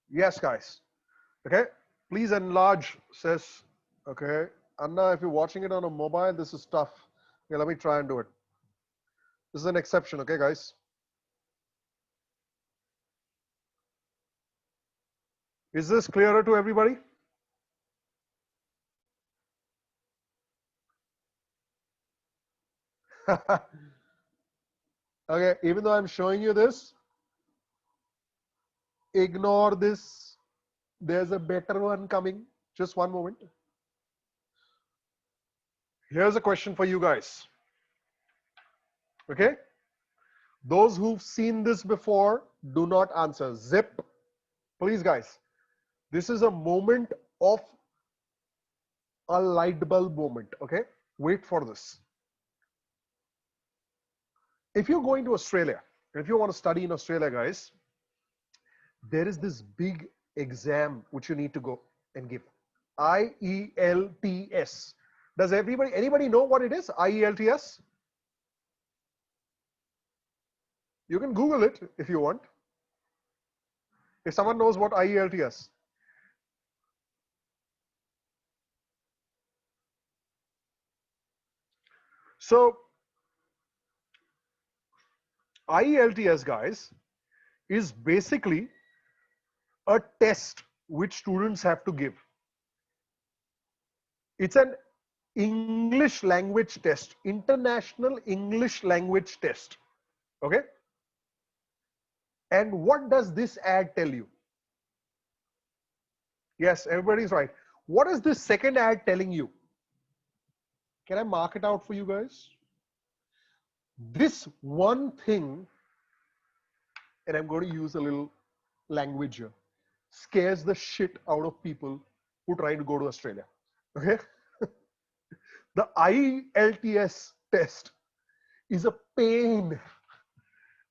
Yes, guys. Okay. Please enlarge, says. Okay. Anna, if you're watching it on a mobile, this is tough. Okay, let me try and do it. This is an exception, okay, guys? Is this clearer to everybody? Okay, even though I'm showing you this, ignore this. There's a better one coming. Just one moment. Here's a question for you guys. Okay? Those who've seen this before, do not answer. Zip. Please, guys. This is a moment of a light bulb moment. Okay? Wait for this. If you're going to Australia, if you want to study in Australia, guys, there is this big exam which you need to go and give. IELTS. Does anybody know what it is? IELTS? You can Google it if you want. If someone knows what IELTS. So IELTS, guys, is basically a test which students have to give. It's an English language test, international English language test. Okay? And what does this ad tell you? Yes, everybody's right. What is this second ad telling you? Can I mark it out for you guys? This one thing, and I'm going to use a little language here, scares the shit out of people who try to go to Australia. Okay? The IELTS test is a pain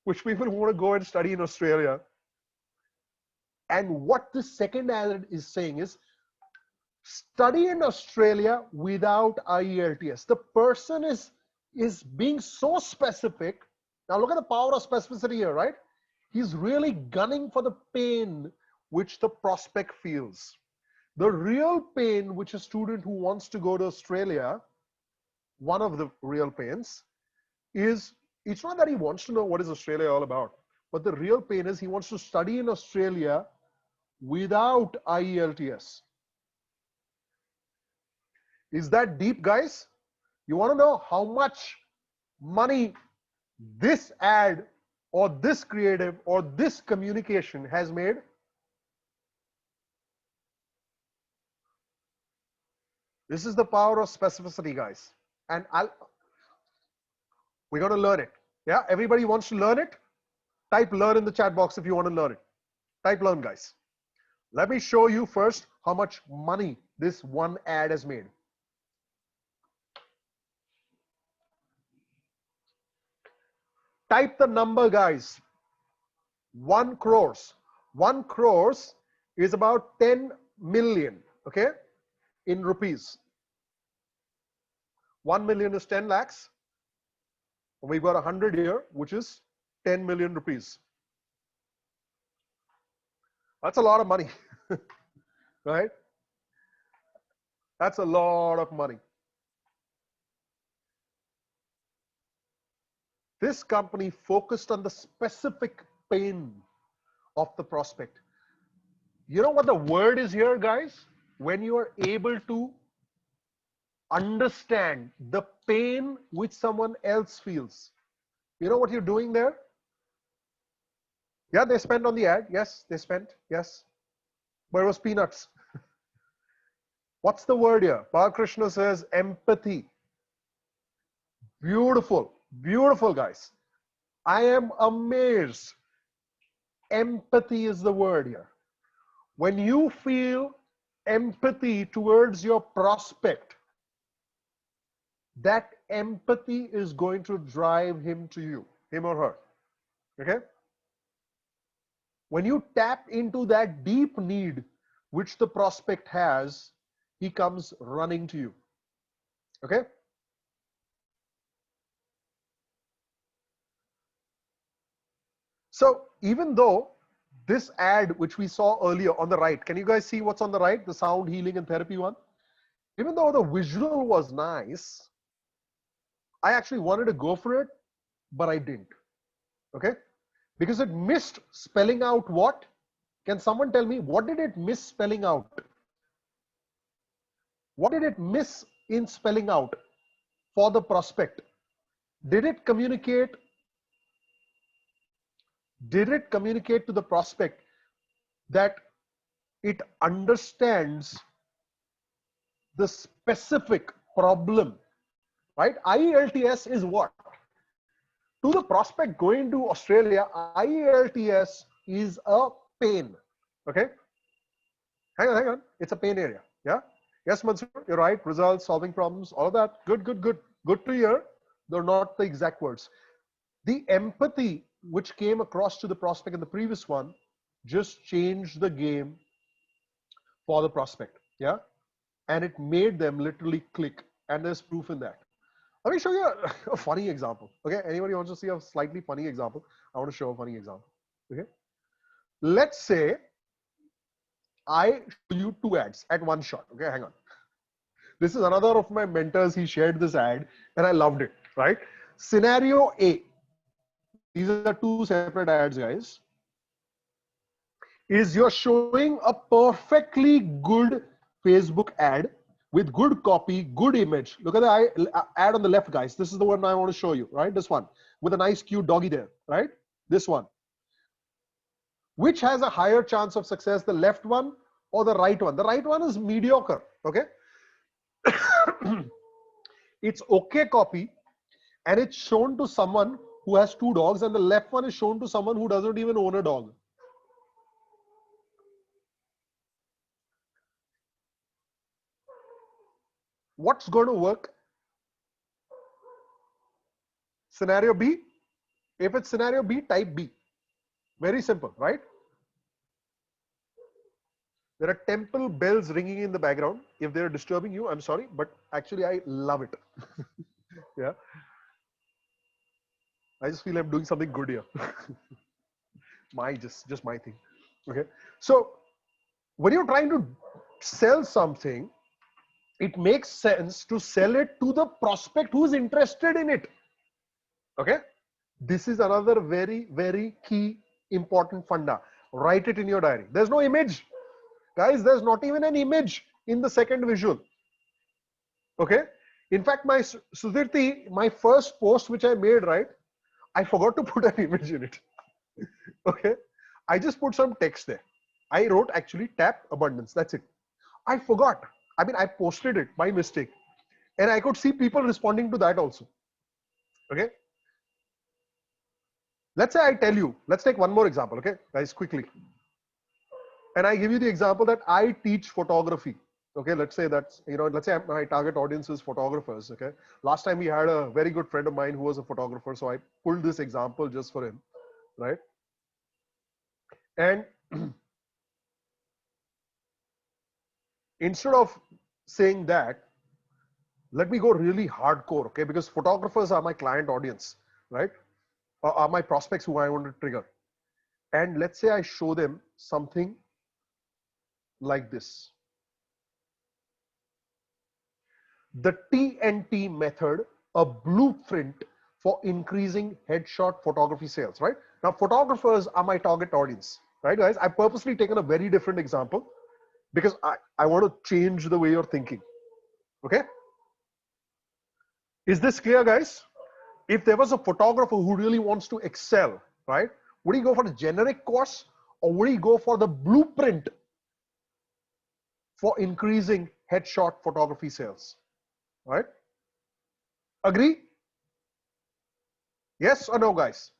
which people who want to go and study in Australia. And what the second ad is saying is, study in Australia without IELTS. The person is being so specific. Now look at the power of specificity here, right? He's really gunning for the pain which the prospect feels. The real pain which a student who wants to go to Australia, one of the real pains, is it's not that he wants to know what is Australia all about, but the real pain is he wants to study in Australia without IELTS. Is that deep, guys? You want to know how much money this ad or this creative or this communication has made? This is the power of specificity, guys. And we're going to learn it. Yeah, everybody wants to learn it? Type learn in the chat box if you want to learn it. Type learn, guys. Let me show you first how much money this one ad has made. Type the number, guys. 1 crores. 1 crores is about 10 million, okay, in rupees. 1 million is 10 lakhs. We've got 100 here, which is 10 million rupees. That's a lot of money, right? That's a lot of money. This company focused on the specific pain of the prospect. You know what the word is here, guys? When you are able to understand the pain which someone else feels. You know what you're doing there? Yeah, they spent on the ad. Yes, they spent. Yes. But it was peanuts. What's the word here? Balakrishna says empathy. Beautiful. Beautiful, guys. I am amazed. Empathy is the word here. When you feel empathy towards your prospect, that empathy is going to drive him to you, him or her. Okay? When you tap into that deep need which the prospect has, he comes running to you. Okay? So even though this ad which we saw earlier on the right, can you guys see what's on the right? The sound healing and therapy one? Even though the visual was nice, I actually wanted to go for it, but I didn't. Okay? Because it missed spelling out what? Can someone tell me what did it miss spelling out? What did it miss in spelling out for the prospect? Did it communicate to the prospect that it understands the specific problem, right? IELTS is what? To the prospect going to Australia, IELTS is a pain. Okay? Hang on. It's a pain area. Yeah? Yes, Mansoor, you're right. Results, solving problems, all of that. Good. Good to hear. They're not the exact words. The empathy which came across to the prospect in the previous one just changed the game for the prospect. Yeah? And it made them literally click. And there's proof in that. Let me show you a funny example. Okay? Anybody wants to see a slightly funny example? I want to show a funny example. Okay? Let's say I show you two ads at one shot. Okay, hang on. This is another of my mentors. He shared this ad and I loved it, right? Scenario A. These are two separate ads, guys. Is you're showing a perfectly good Facebook ad with good copy, good image. Look at the ad on the left, guys. This is the one I want to show you, right? This one with a nice cute doggy there, right? This one. Which has a higher chance of success, the left one or the right one? The right one is mediocre, okay? It's okay copy and it's shown to someone who has two dogs, and the left one is shown to someone who doesn't even own a dog. What's going to work? Scenario B. If it's scenario B, type B. Very simple, right? There are temple bells ringing in the background. If they're disturbing you, I'm sorry, but actually I love it. Yeah. I just feel I'm doing something good here. just my thing. Okay. So when you're trying to sell something, it makes sense to sell it to the prospect who's interested in it. Okay. This is another very, very key important funda. Write it in your diary. There's no image. Guys, there's not even an image in the second visual. Okay. In fact, my Sudhirti, my first post which I made, right, I forgot to put an image in it. Okay. I just put some text there. I wrote actually TAP-Abundance. That's it. I forgot. I mean, I posted it by mistake. And I could see people responding to that also. Okay. Let's say I tell you, let's take one more example. Okay, guys, quickly. And I give you the example that I teach photography. Okay, let's say that's, let's say my target audience is photographers. Okay. Last time we had a very good friend of mine who was a photographer. So I pulled this example just for him. Right. And instead of saying that, let me go really hardcore, okay? Because photographers are my client audience, right? Are my prospects who I want to trigger. And let's say I show them something like this. The TNT method, a blueprint for increasing headshot photography sales, right? Now, photographers are my target audience, right guys? I've purposely taken a very different example because I want to change the way you're thinking. Okay? Is this clear, guys? If there was a photographer who really wants to excel, right? Would he go for the generic course or would he go for the blueprint for increasing headshot photography sales? Right? Agree? Yes or no, guys?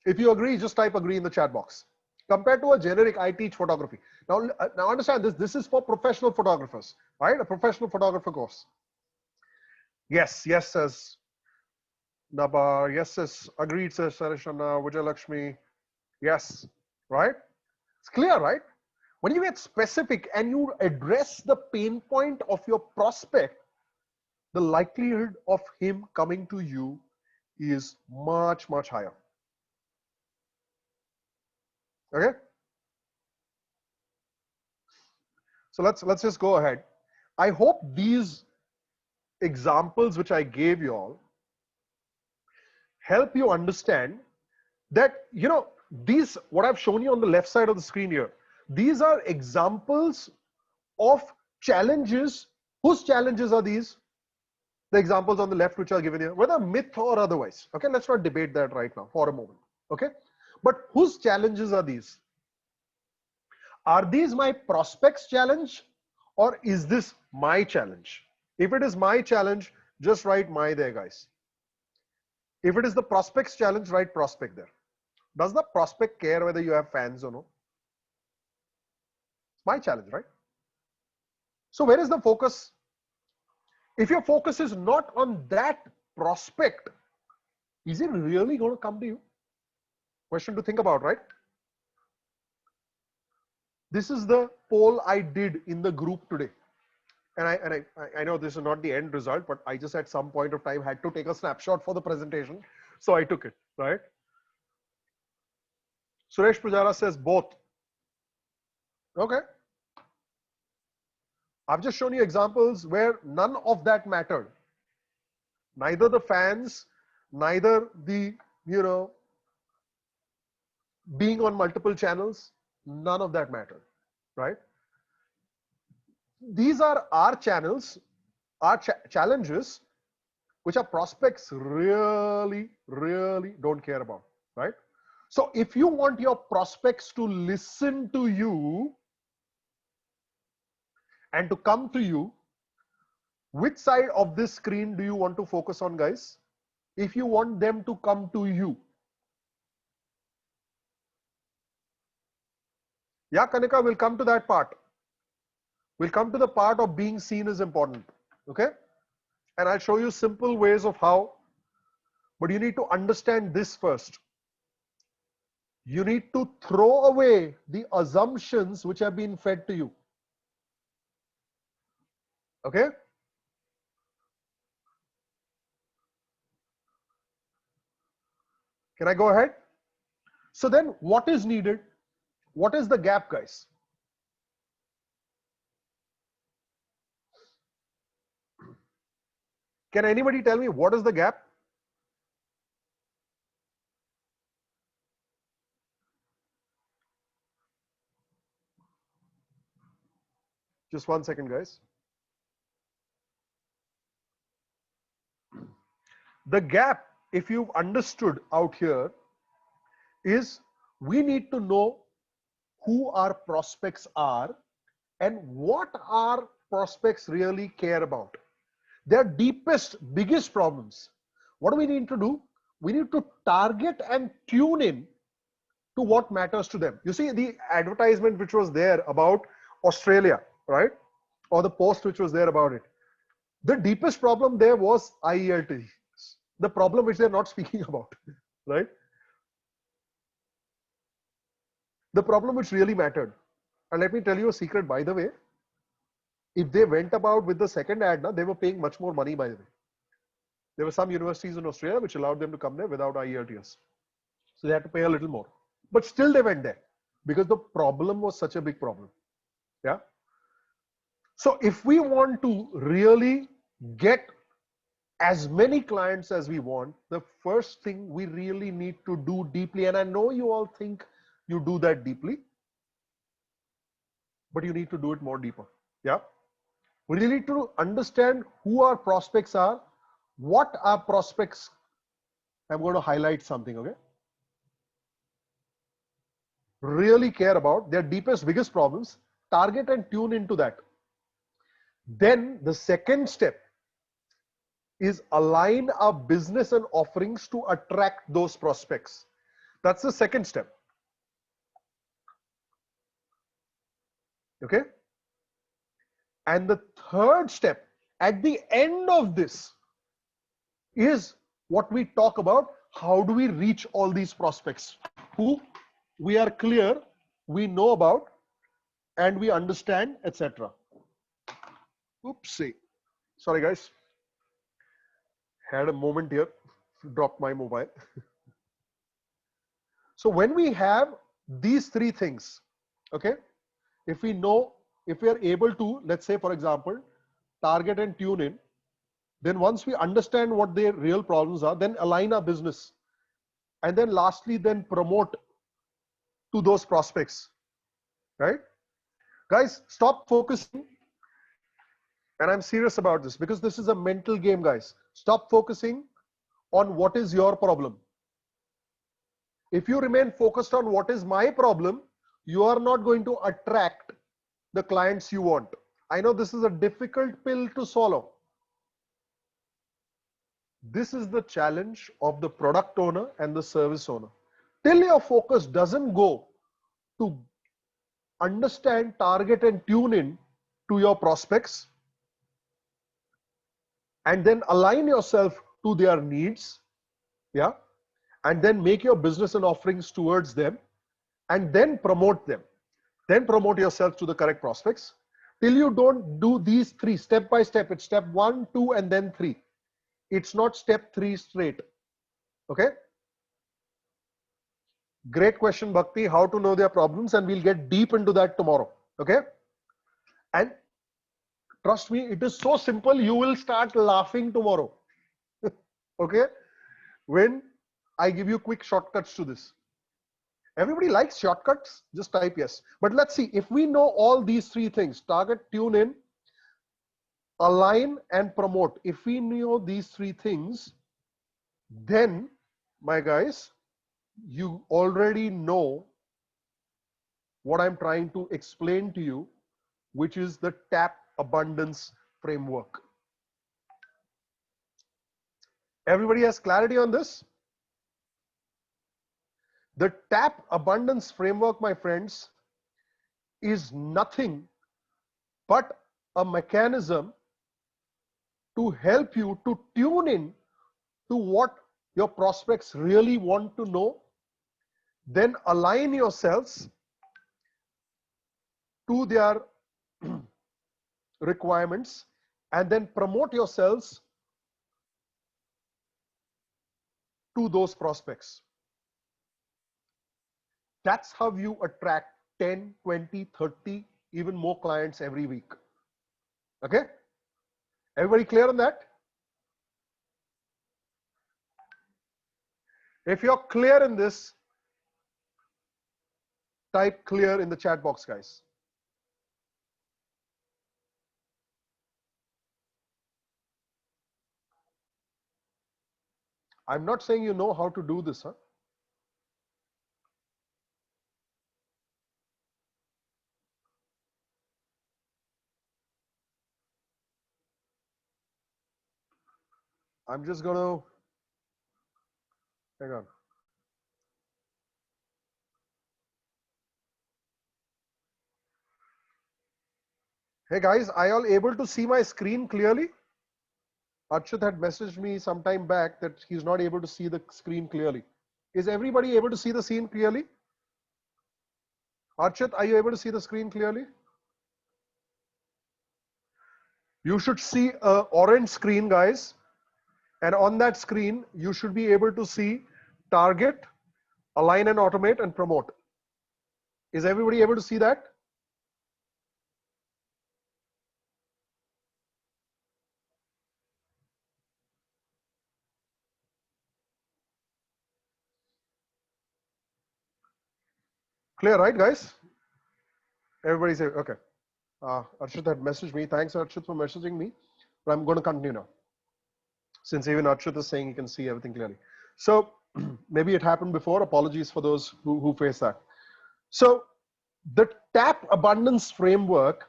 If you agree, just type agree in the chat box. Compared to a generic, I teach photography. Now understand this. This is for professional photographers, right? A professional photographer course. Yes, yes, says Nabar. Yes, says agreed, says Sarashana, Vijay Lakshmi. Yes, right? It's clear, right? When you get specific and you address the pain point of your prospect, the likelihood of him coming to you is much, much higher. Okay? So let's just go ahead. I hope these examples which I gave you all help you understand that, you know, these, what I've shown you on the left side of the screen here, these are examples of challenges. Whose challenges are these? The examples on the left which are given here, whether myth or otherwise. Okay, let's not debate that right now for a moment. Okay, but whose challenges are these? Are these my prospects' challenge or is this my challenge? If it is my challenge, just write my there, guys. If it is the prospect's challenge, write prospect there. Does the prospect care whether you have fans or no? It's my challenge, right? So where is the focus? If your focus is not on that prospect, is it really going to come to you? Question to think about, right? This is the poll I did in the group today. And I know this is not the end result, but I just at some point of time had to take a snapshot for the presentation. So I took it, right? Suresh Pujara says both. Okay. I've just shown you examples where none of that mattered. Neither the fans, neither the, you know, being on multiple channels, none of that mattered, right? These are our channels, our challenges, which our prospects really, really don't care about, right? So if you want your prospects to listen to you and to come to you, which side of this screen do you want to focus on, guys? If you want them to come to you. Yeah, Kanika, we'll come to that part. We'll come to the part of being seen is important, okay? And I'll show you simple ways of how, but you need to understand this first. You need to throw away the assumptions which have been fed to you. Okay? Can I go ahead? So then what is needed? What is the gap, guys? Can anybody tell me what is the gap? Just 1 second, guys. The gap, if you've understood out here, is we need to know who our prospects are and what our prospects really care about. Their deepest, biggest problems. What do we need to do? We need to target and tune in to what matters to them. You see the advertisement which was there about Australia, right? Or the post which was there about it. The deepest problem there was IELTS, the problem which they're not speaking about, right? The problem which really mattered. And let me tell you a secret, by the way. If they went about with the second ad, they were paying much more money, by the way. There were some universities in Australia which allowed them to come there without IELTS. So they had to pay a little more. But still they went there because the problem was such a big problem. Yeah. So if we want to really get as many clients as we want, the first thing we really need to do deeply, and I know you all think you do that deeply, but you need to do it more deeper. Yeah. We really need to understand who our prospects are, what our prospects, I'm going to highlight something, okay, really care about, their deepest, biggest problems, target and tune into that. Then the second step is align our business and offerings to attract those prospects. That's the second step. Okay. And the third step at the end of this is what we talk about. How do we reach all these prospects who we are clear, we know about, and we understand, etc. Oopsie. Sorry, guys. Had a moment here. Dropped my mobile. So when we have these three things, okay, if we know, if we are able to, let's say, for example, target and tune in, then once we understand what their real problems are, then align our business. And then lastly, then promote to those prospects, right? Guys, stop focusing. And I'm serious about this because this is a mental game, guys. Stop focusing on what is your problem. If you remain focused on what is my problem, you are not going to attract the clients you want. I know this is a difficult pill to swallow. This is the challenge of the product owner and the service owner. Till your focus doesn't go to understand, target, and tune in to your prospects, and then align yourself to their needs, yeah, and then make your business and offerings towards them, and then promote them. Then promote yourself to the correct prospects. Till you don't do these three step by step, it's step 1, 2, and then 3. It's not step 3 straight. Okay. Great question, Bhakti. How to know their problems, and we'll get deep into that tomorrow. Okay. And trust me, it is so simple. You will start laughing tomorrow. Okay. When I give you quick shortcuts to this. Everybody likes shortcuts. Just type yes. But let's see, if we know all these three things, target, tune in, align, and promote. If we know these three things, then, my guys, you already know what I'm trying to explain to you, which is the TAP abundance framework. Everybody has clarity on this? The TAP abundance framework, my friends, is nothing but a mechanism to help you to tune in to what your prospects really want to know, then align yourselves to their requirements, and then promote yourselves to those prospects. That's how you attract 10, 20, 30, even more clients every week. Okay? Everybody clear on that? If you're clear in this, type clear in the chat box, guys. I'm not saying you know how to do this, huh? I'm just going to, hang on. Hey guys, are you all able to see my screen clearly? Archit had messaged me some time back that he's not able to see the screen clearly. Is everybody able to see the screen clearly? Archit, are you able to see the screen clearly? You should see an orange screen, guys. And on that screen, you should be able to see target, align and automate, and promote. Is everybody able to see that? Clear, right, guys? Everybody say, okay. Arshit had messaged me. Thanks, Arshit, for messaging me. But I'm going to continue now. Since even Arshit is saying he can see everything clearly. So maybe it happened before. Apologies for those who face that. So the TAP abundance framework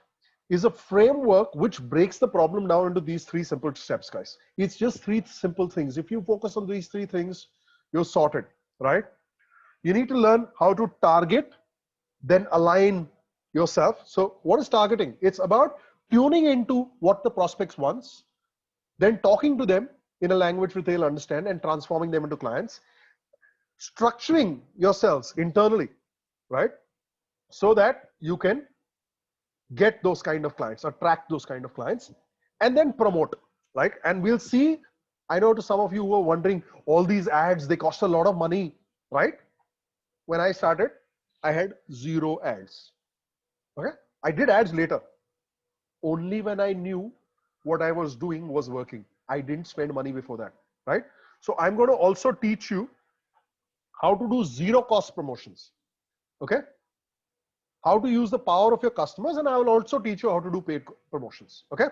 is a framework which breaks the problem down into these three simple steps, guys. It's just three simple things. If you focus on these three things, you're sorted, right? You need to learn how to target, then align yourself. So what is targeting? It's about tuning into what the prospects wants, then talking to them in a language which they'll understand and transforming them into clients, structuring yourselves internally, right? So that you can get those kind of clients, attract those kind of clients, and then promote. Like, and we'll see. I know to some of you who are wondering, all these ads, they cost a lot of money, right? When I started, I had 0 ads. Okay, I did ads later, only when I knew what I was doing was working. I didn't spend money before that, right? So I'm going to also teach you how to do zero cost promotions. Okay, how to use the power of your customers, and I will also teach you how to do paid promotions. Okay,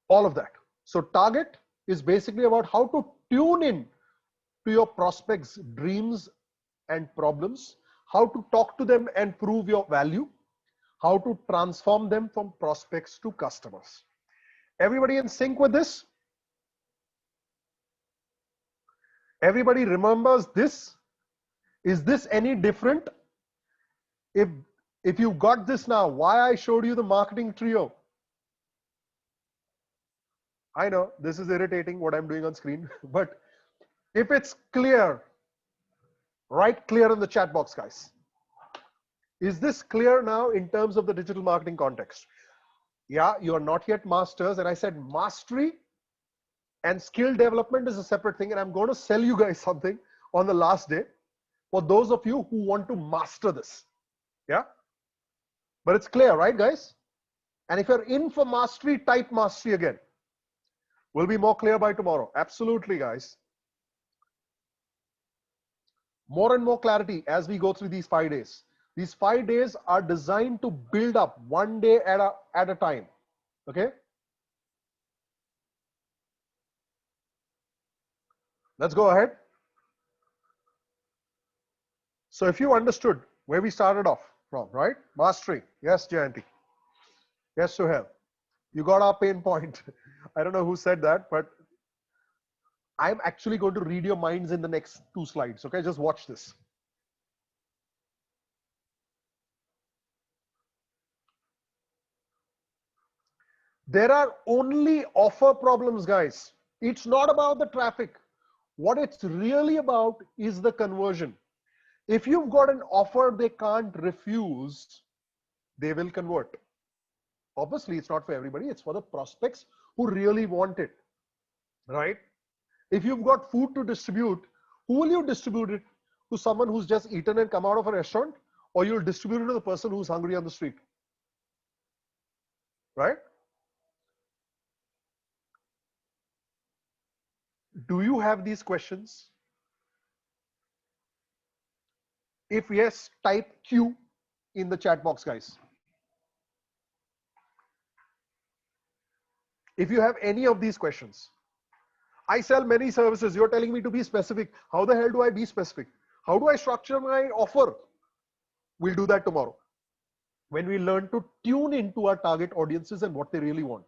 all of that. So target is basically about how to tune in to your prospects' dreams and problems, how to talk to them and prove your value, how to transform them from prospects to customers. Everybody in sync with this? Everybody remembers this? Is this any different? If you got this now, why I showed you the marketing trio? I know this is irritating what I'm doing on screen, but if it's clear, write clear in the chat box, guys. Is this clear now in terms of the digital marketing context? Yeah, you are not yet masters, and I said mastery and skill development is a separate thing, and I'm going to sell you guys something on the last day for those of you who want to master this. Yeah, but it's clear, right, guys? And if you're in for mastery, type mastery again. We'll be more clear by tomorrow. Absolutely, guys. More and more clarity as we go through these 5 days. These 5 days are designed to build up one day at a time. Okay, let's go ahead. So if you understood where we started off from, right? Mastery. Yes, Jayanti. Yes, Suhail. You got our pain point. I don't know who said that, but I'm actually going to read your minds in the next 2 slides. Okay, just watch this. There are only offer problems, guys. It's not about the traffic. What it's really about is the conversion. If you've got an offer they can't refuse, they will convert. Obviously, it's not for everybody. It's for the prospects who really want it, right? If you've got food to distribute, who will you distribute it to? Someone who's just eaten and come out of a restaurant, or you'll distribute it to the person who's hungry on the street, right? Do you have these questions? If yes, type Q in the chat box, guys. If you have any of these questions. I sell many services. You're telling me to be specific. How the hell do I be specific? How do I structure my offer? We'll do that tomorrow, when we learn to tune into our target audiences and what they really want.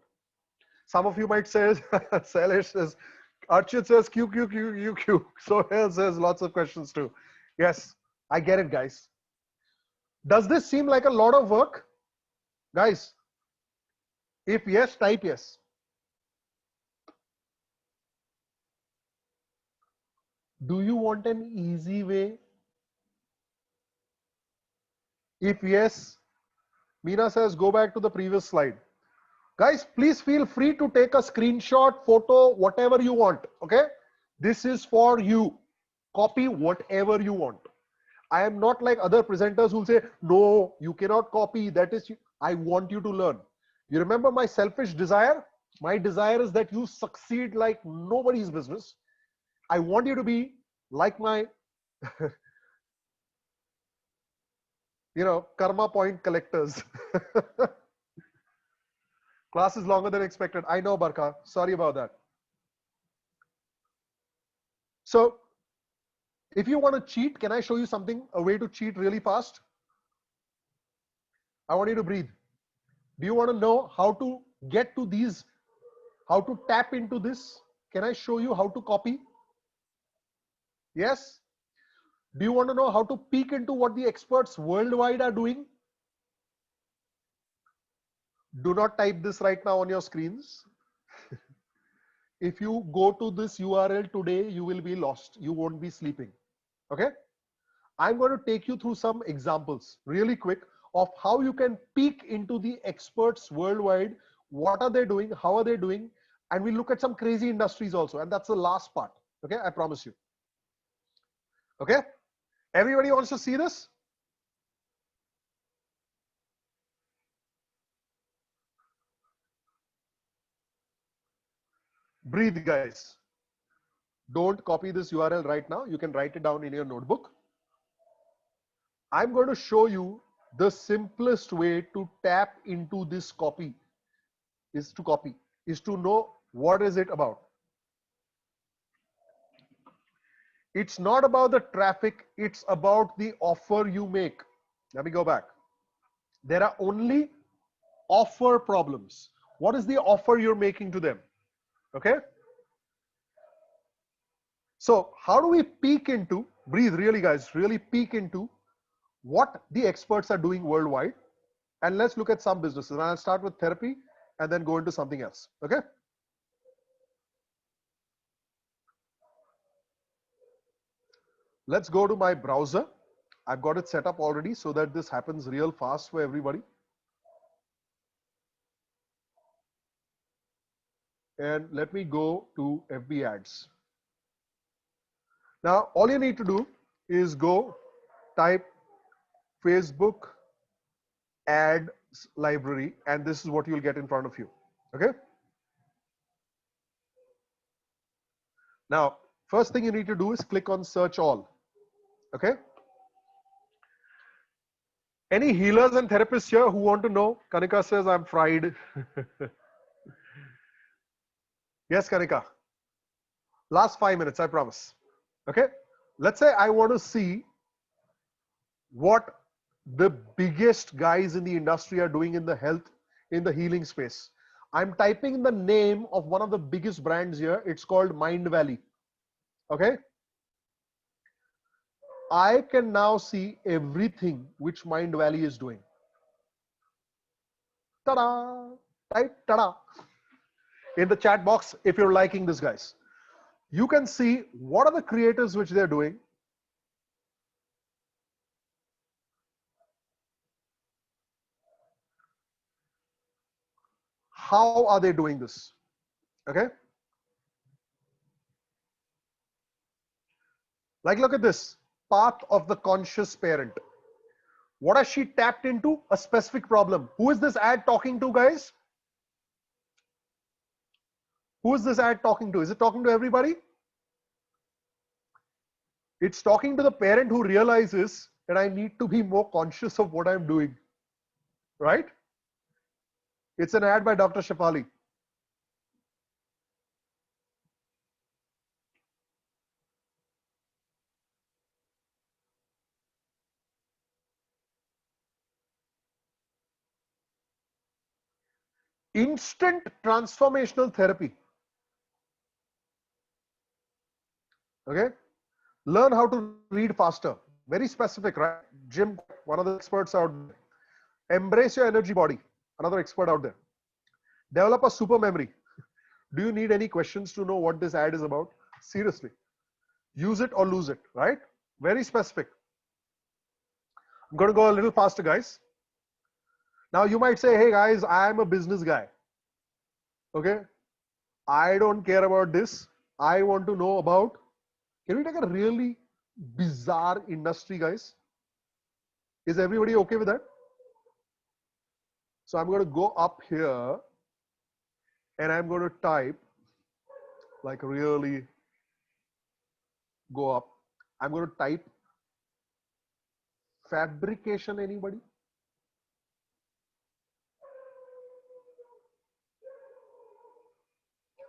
Some of you might say, Sailesh says, Archit says, Q, Q, Q, Q, Q. Sohail says lots of questions too. Yes, I get it, guys. Does this seem like a lot of work? Guys, if yes, type yes. Do you want an easy way? If yes, Meena says, go back to the previous slide. Guys, please feel free to take a screenshot, photo, whatever you want. Okay, this is for you. Copy whatever you want. I am not like other presenters who say, no, you cannot copy. That is, I want you to learn. You remember my selfish desire? My desire is that you succeed like nobody's business. I want you to be like my karma point collectors. Class is longer than expected. I know, Barka. Sorry about that. So if you want to cheat, can I show you something, a way to cheat really fast? I want you to breathe. Do you want to know how to get to these, how to tap into this? Can I show you how to copy? Yes? Do you want to know how to peek into what the experts worldwide are doing? Do not type this right now on your screens. If you go to this URL today, you will be lost. You won't be sleeping. Okay? I'm going to take you through some examples really quick of how you can peek into the experts worldwide. What are they doing? How are they doing? And we'll look at some crazy industries also. And that's the last part. Okay? I promise you. Okay? Everybody wants to see this? Breathe, guys. Don't copy this URL right now. You can write it down in your notebook. I'm going to show you the simplest way to tap into this copy is to know what is it about. It's not about the traffic, it's about the offer you make. Let me go back. There are only offer problems. What is the offer you're making to them? Okay? So how do we peek into, breathe really guys, really peek into what the experts are doing worldwide? And let's look at some businesses. And I'll start with therapy and then go into something else. Okay? Let's go to my browser. I've got it set up already so that this happens real fast for everybody. And let me go to FB ads. Now, all you need to do is go type Facebook ads library, and this is what you'll get in front of you. Okay? Now, first thing you need to do is click on search all. Okay? Any healers and therapists here who want to know? Kanika says, I'm fried. Yes, Kanika. Last 5 minutes, I promise. Okay? Let's say I want to see what the biggest guys in the industry are doing in the health, in the healing space. I'm typing the name of one of the biggest brands here. It's called Mind Valley. Okay? I can now see everything which Mind Valley is doing. Ta-da! Type ta-da in the chat box if you're liking this, guys. You can see what are the creators which they're doing. How are they doing this? Okay? Like, look at this. Path of the conscious parent. What has she tapped into? A specific problem. Who is this ad talking to, guys? Who is this ad talking to? Is it talking to everybody? It's talking to the parent who realizes that I need to be more conscious of what I'm doing. Right? It's an ad by Dr. Shefali. Instant transformational therapy. Okay? Learn how to read faster. Very specific, right? Jim, one of the experts out there. Embrace your energy body. Another expert out there. Develop a super memory. Do you need any questions to know what this ad is about? Seriously. Use it or lose it, right? Very specific. I'm going to go a little faster, guys. Now you might say, hey guys, I'm a business guy. Okay? I don't care about this. I want to know about, can we take a really bizarre industry, guys? Is everybody okay with that? So I'm going to go up here and I'm going to type, like really go up. I'm going to type Fabrication, anybody?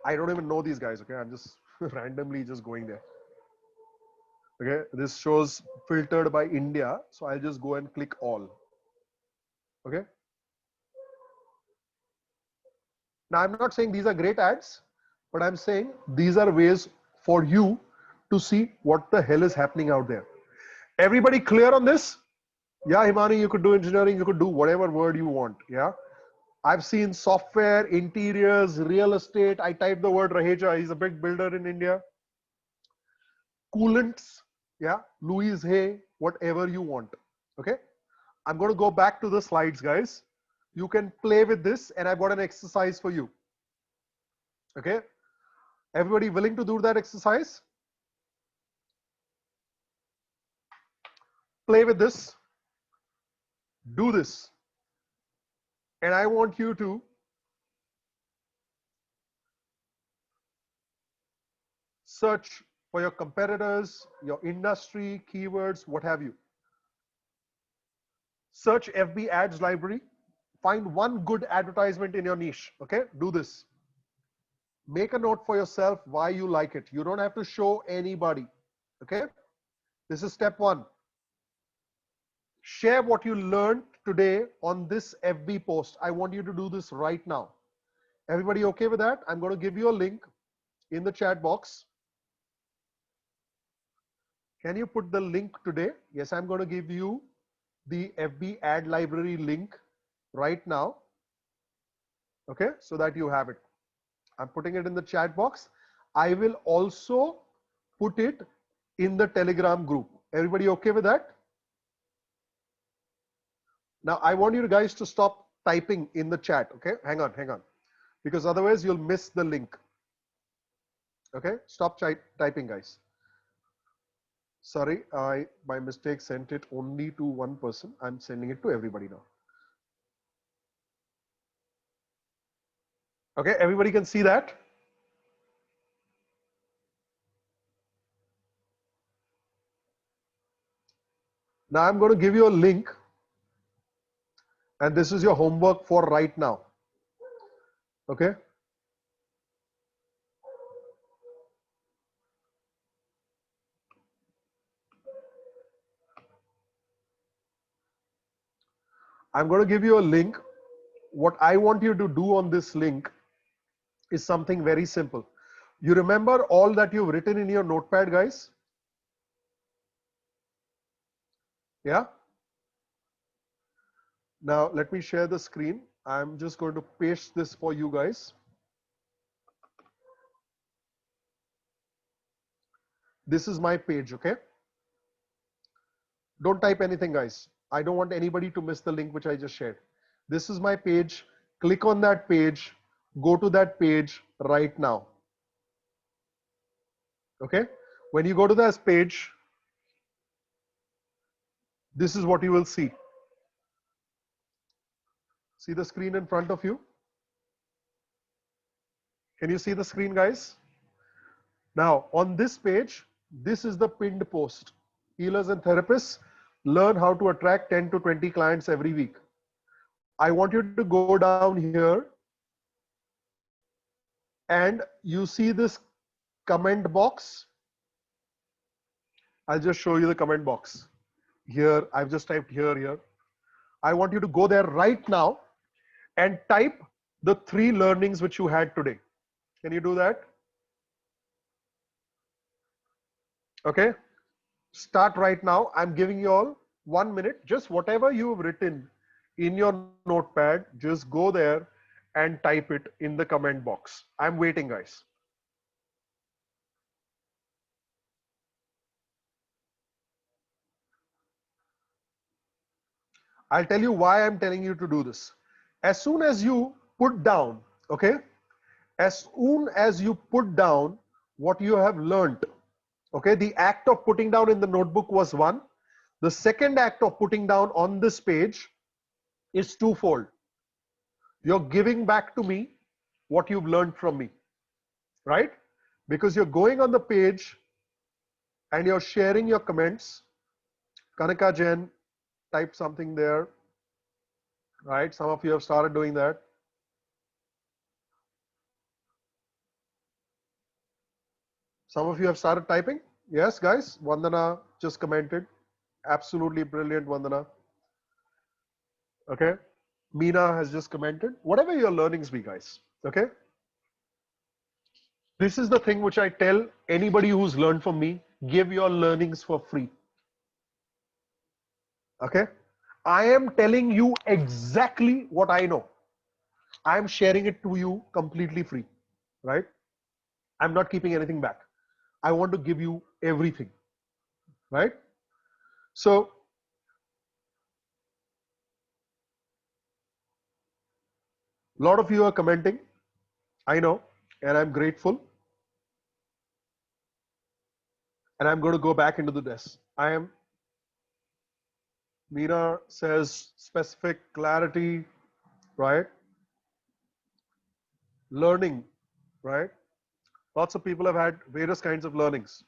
I don't even know these guys, okay? I'm just randomly just going there. Okay, this shows filtered by India, so I'll just go and click all. Okay. Now, I'm not saying these are great ads, but I'm saying these are ways for you to see what the hell is happening out there. Everybody clear on this? Yeah, Himani, you could do engineering, you could do whatever word you want. Yeah. I've seen software, interiors, real estate. I typed the word Raheja. He's a big builder in India. Coolants. Yeah. Louise Hay, whatever you want. Okay. I'm going to go back to the slides, guys. You can play with this, and I've got an exercise for you. Okay. Everybody willing to do that exercise? Play with this. Do this. And I want you to search for your competitors, your industry, keywords, what have you. Search FB ads library. Find one good advertisement in your niche. Okay, do this. Make a note for yourself why you like it. You don't have to show anybody. Okay, this is step one. Share what you learned today on this FB post. I want you to do this right now. Everybody okay with that? I'm going to give you a link in the chat box. Can you put the link today? Yes, I'm going to give you the FB ad library link right now. Okay, so that you have it. I'm putting it in the chat box. I will also put it in the Telegram group. Everybody okay with that? Now, I want you guys to stop typing in the chat. Okay, hang on, because otherwise you'll miss the link. Okay, stop typing, guys. Sorry, I by mistake sent it only to one person. I'm sending it to everybody now. Okay, everybody can see that. Now I'm going to give you a link, and this is your homework for right now. Okay. I'm going to give you a link. What I want you to do on this link is something very simple. You remember all that you've written in your notepad, guys? Yeah. Now let me share the screen. I'm just going to paste this for you guys. This is my page, okay? Don't type anything, guys. I don't want anybody to miss the link which I just shared. This is my page. Click on that page. Go to that page right now. Okay? When you go to this page, this is what you will see. See the screen in front of you? Can you see the screen, guys? Now, on this page, this is the pinned post. Healers and therapists learn how to attract 10 to 20 clients every week. I want you to go down here and you see this comment box. I'll just show you the comment box. Here, I've just typed here. I want you to go there right now and type the 3 learnings which you had today. Can you do that? Okay. Start right now. I'm giving you all 1 minute. Just whatever you've written in your notepad, just go there and type it in the comment box. I'm waiting, guys. I'll tell you why I'm telling you to do this. As soon as you put down, okay, as soon as you put down what you have learned, okay, the act of putting down in the notebook was one. The second act of putting down on this page is twofold. You're giving back to me what you've learned from me, right? Because you're going on the page and you're sharing your comments. Kanika Jain, type something there, right? Some of you have started doing that. Some of you have started typing. Yes, guys. Vandana just commented. Absolutely brilliant, Vandana. Okay. Meena has just commented. Whatever your learnings be, guys. Okay. This is the thing which I tell anybody who's learned from me, give your learnings for free. Okay. I am telling you exactly what I know. I'm sharing it to you completely free, right? I'm not keeping anything back. I want to give you everything, right? So, a lot of you are commenting. I know, and I'm grateful. And I'm going to go back into the desk. Meena says specific clarity, right? Learning, right? Lots of people have had various kinds of learnings.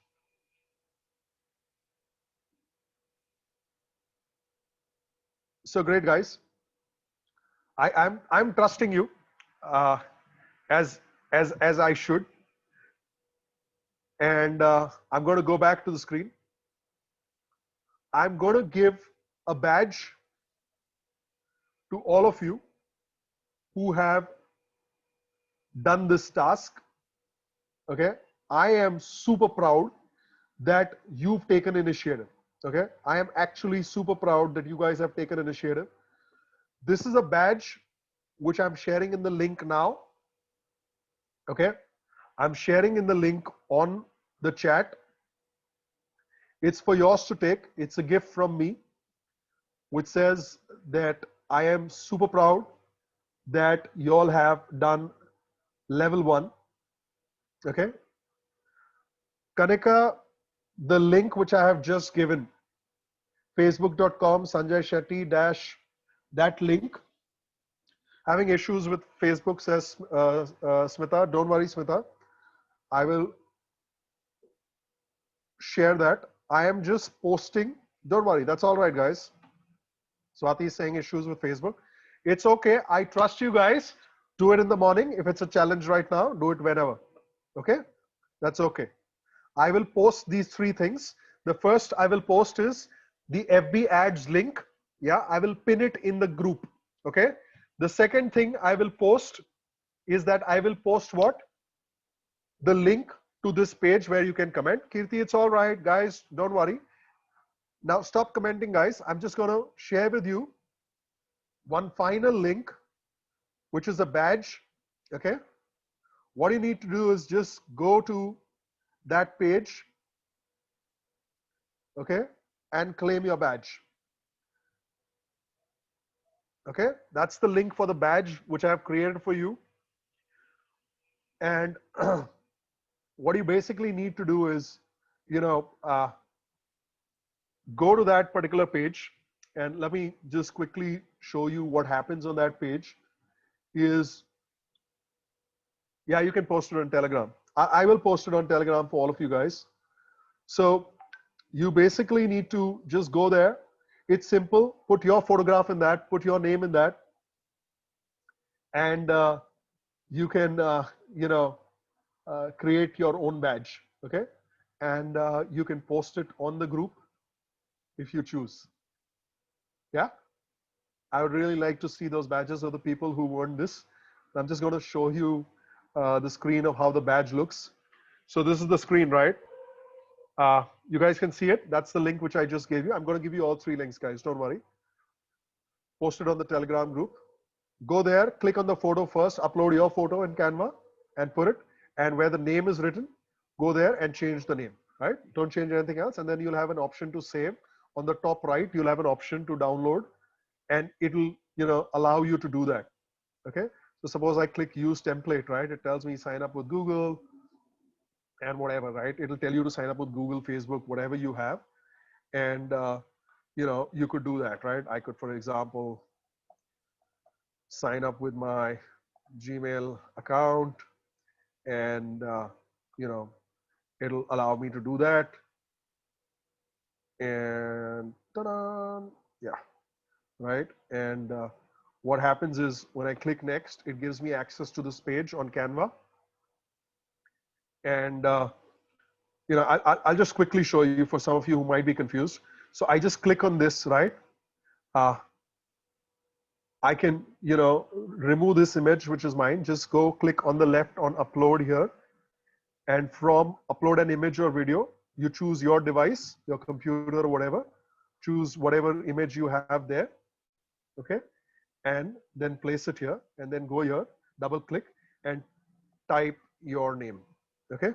So great, guys. I'm trusting you uh, as I should, and I'm going to go back to the screen. I'm going to give a badge to all of you who have done this task. Okay, I am super proud that you've taken initiative. Okay, I am actually super proud that you guys have taken initiative. This is a badge which I'm sharing in the link now. Okay, I'm sharing in the link on the chat. It's for yours to take. It's a gift from me, which says that I am super proud that you all have done level 1. Okay, Kanika, the link which I have just given, facebook.com Sanjay Shetty dash that link. Having issues with Facebook, says Smita. Don't worry, Smita. I will share that. I am just posting. Don't worry. That's all right, guys. Swati is saying issues with Facebook. It's okay. I trust you guys. Do it in the morning. If it's a challenge right now, do it whenever. Okay? That's okay. I will post these 3 things. The first I will post is the FB ads link. Yeah, I will pin it in the group. Okay? The second thing I will post is that I will post what? The link to this page where you can comment. Kirti, it's all right, guys. Don't worry. Now stop commenting, guys. I'm just going to share with you one final link, which is a badge. Okay. What you need to do is just go to that page. Okay. And claim your badge. Okay. That's the link for the badge, which I have created for you. And what you basically need to do is, go to that particular page, and let me just quickly show you what happens on that page is, yeah, you can post it on Telegram. I will post it on Telegram for all of you guys. So you basically need to just go there. It's simple. Put your photograph in that, put your name in that, and you can, create your own badge. Okay. And you can post it on the group if you choose. Yeah. I would really like to see those badges of the people who won this. I'm just going to show you the screen of how the badge looks. So this is the screen, right? You guys can see it. That's the link which I just gave you. I'm going to give you all 3 links, guys. Don't worry. Post it on the Telegram group. Go there, click on the photo first, upload your photo in Canva and put it. And where the name is written, go there and change the name, right? Don't change anything else. And then you'll have an option to save. On the top right, you'll have an option to download, and it'll, allow you to do that. Okay. So suppose I click use template, right? It tells me sign up with Google and whatever, right? It'll tell you to sign up with Google, Facebook, whatever you have. And, you could do that, right? I could, for example, sign up with my Gmail account, and, it'll allow me to do that. And ta-da, yeah. right? And what happens is when I click next, it gives me access to this page on Canva. And I'll just quickly show you for some of you who might be confused. So I just click on this, right? I can, remove this image, which is mine. Just go click on the left on upload here. And from upload an image or video, you choose your device, your computer or whatever. Choose whatever image you have there, okay? And then place it here, and then go here, double click, and type your name, okay?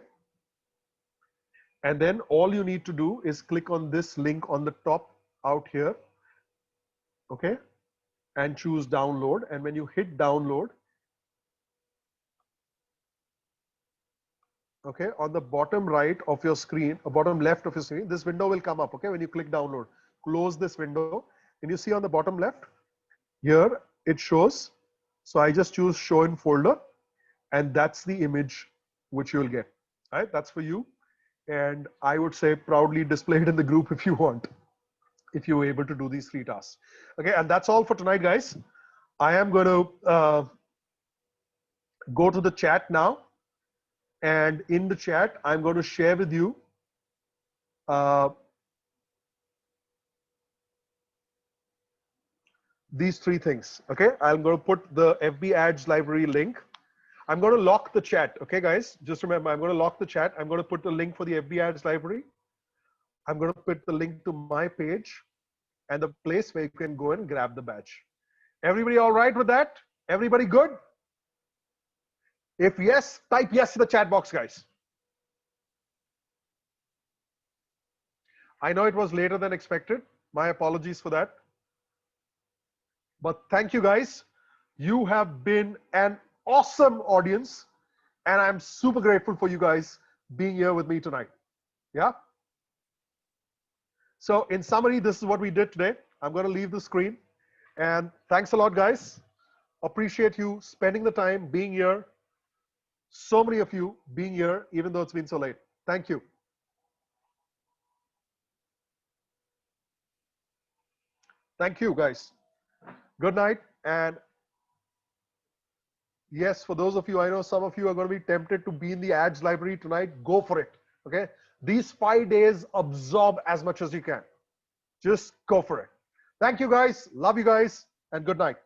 And then all you need to do is click on this link on the top out here, okay? And choose download. And when you hit download, okay, on the bottom right of your screen, or bottom left of your screen, this window will come up, okay? When you click download, close this window, and you see on the bottom left, here it shows. So I just choose show in folder, and that's the image which you'll get, right? That's for you. And I would say proudly display it in the group if you want, if you're able to do these 3 tasks. Okay, and that's all for tonight, guys. I am going to go to the chat now. And in the chat, I'm going to share with you these 3 things. Okay, I'm going to put the FB ads library link. I'm going to lock the chat. Okay, guys, just remember, I'm going to lock the chat. I'm going to put the link for the FB ads library. I'm going to put the link to my page and the place where you can go and grab the badge. Everybody all right with that? Everybody good? If yes, type yes in the chat box, guys. I know it was later than expected. My apologies for that. But thank you, guys. You have been an awesome audience, and I'm super grateful for you guys being here with me tonight. Yeah. So in summary, this is what we did today. I'm going to leave the screen, and thanks a lot, guys. Appreciate you spending the time being here. So many of you being here, even though it's been so late. Thank you. Thank you, guys. Good night. And yes, for those of you, I know some of you are going to be tempted to be in the ads library tonight. Go for it. Okay. These 5 days, absorb as much as you can. Just go for it. Thank you, guys. Love you guys. And good night.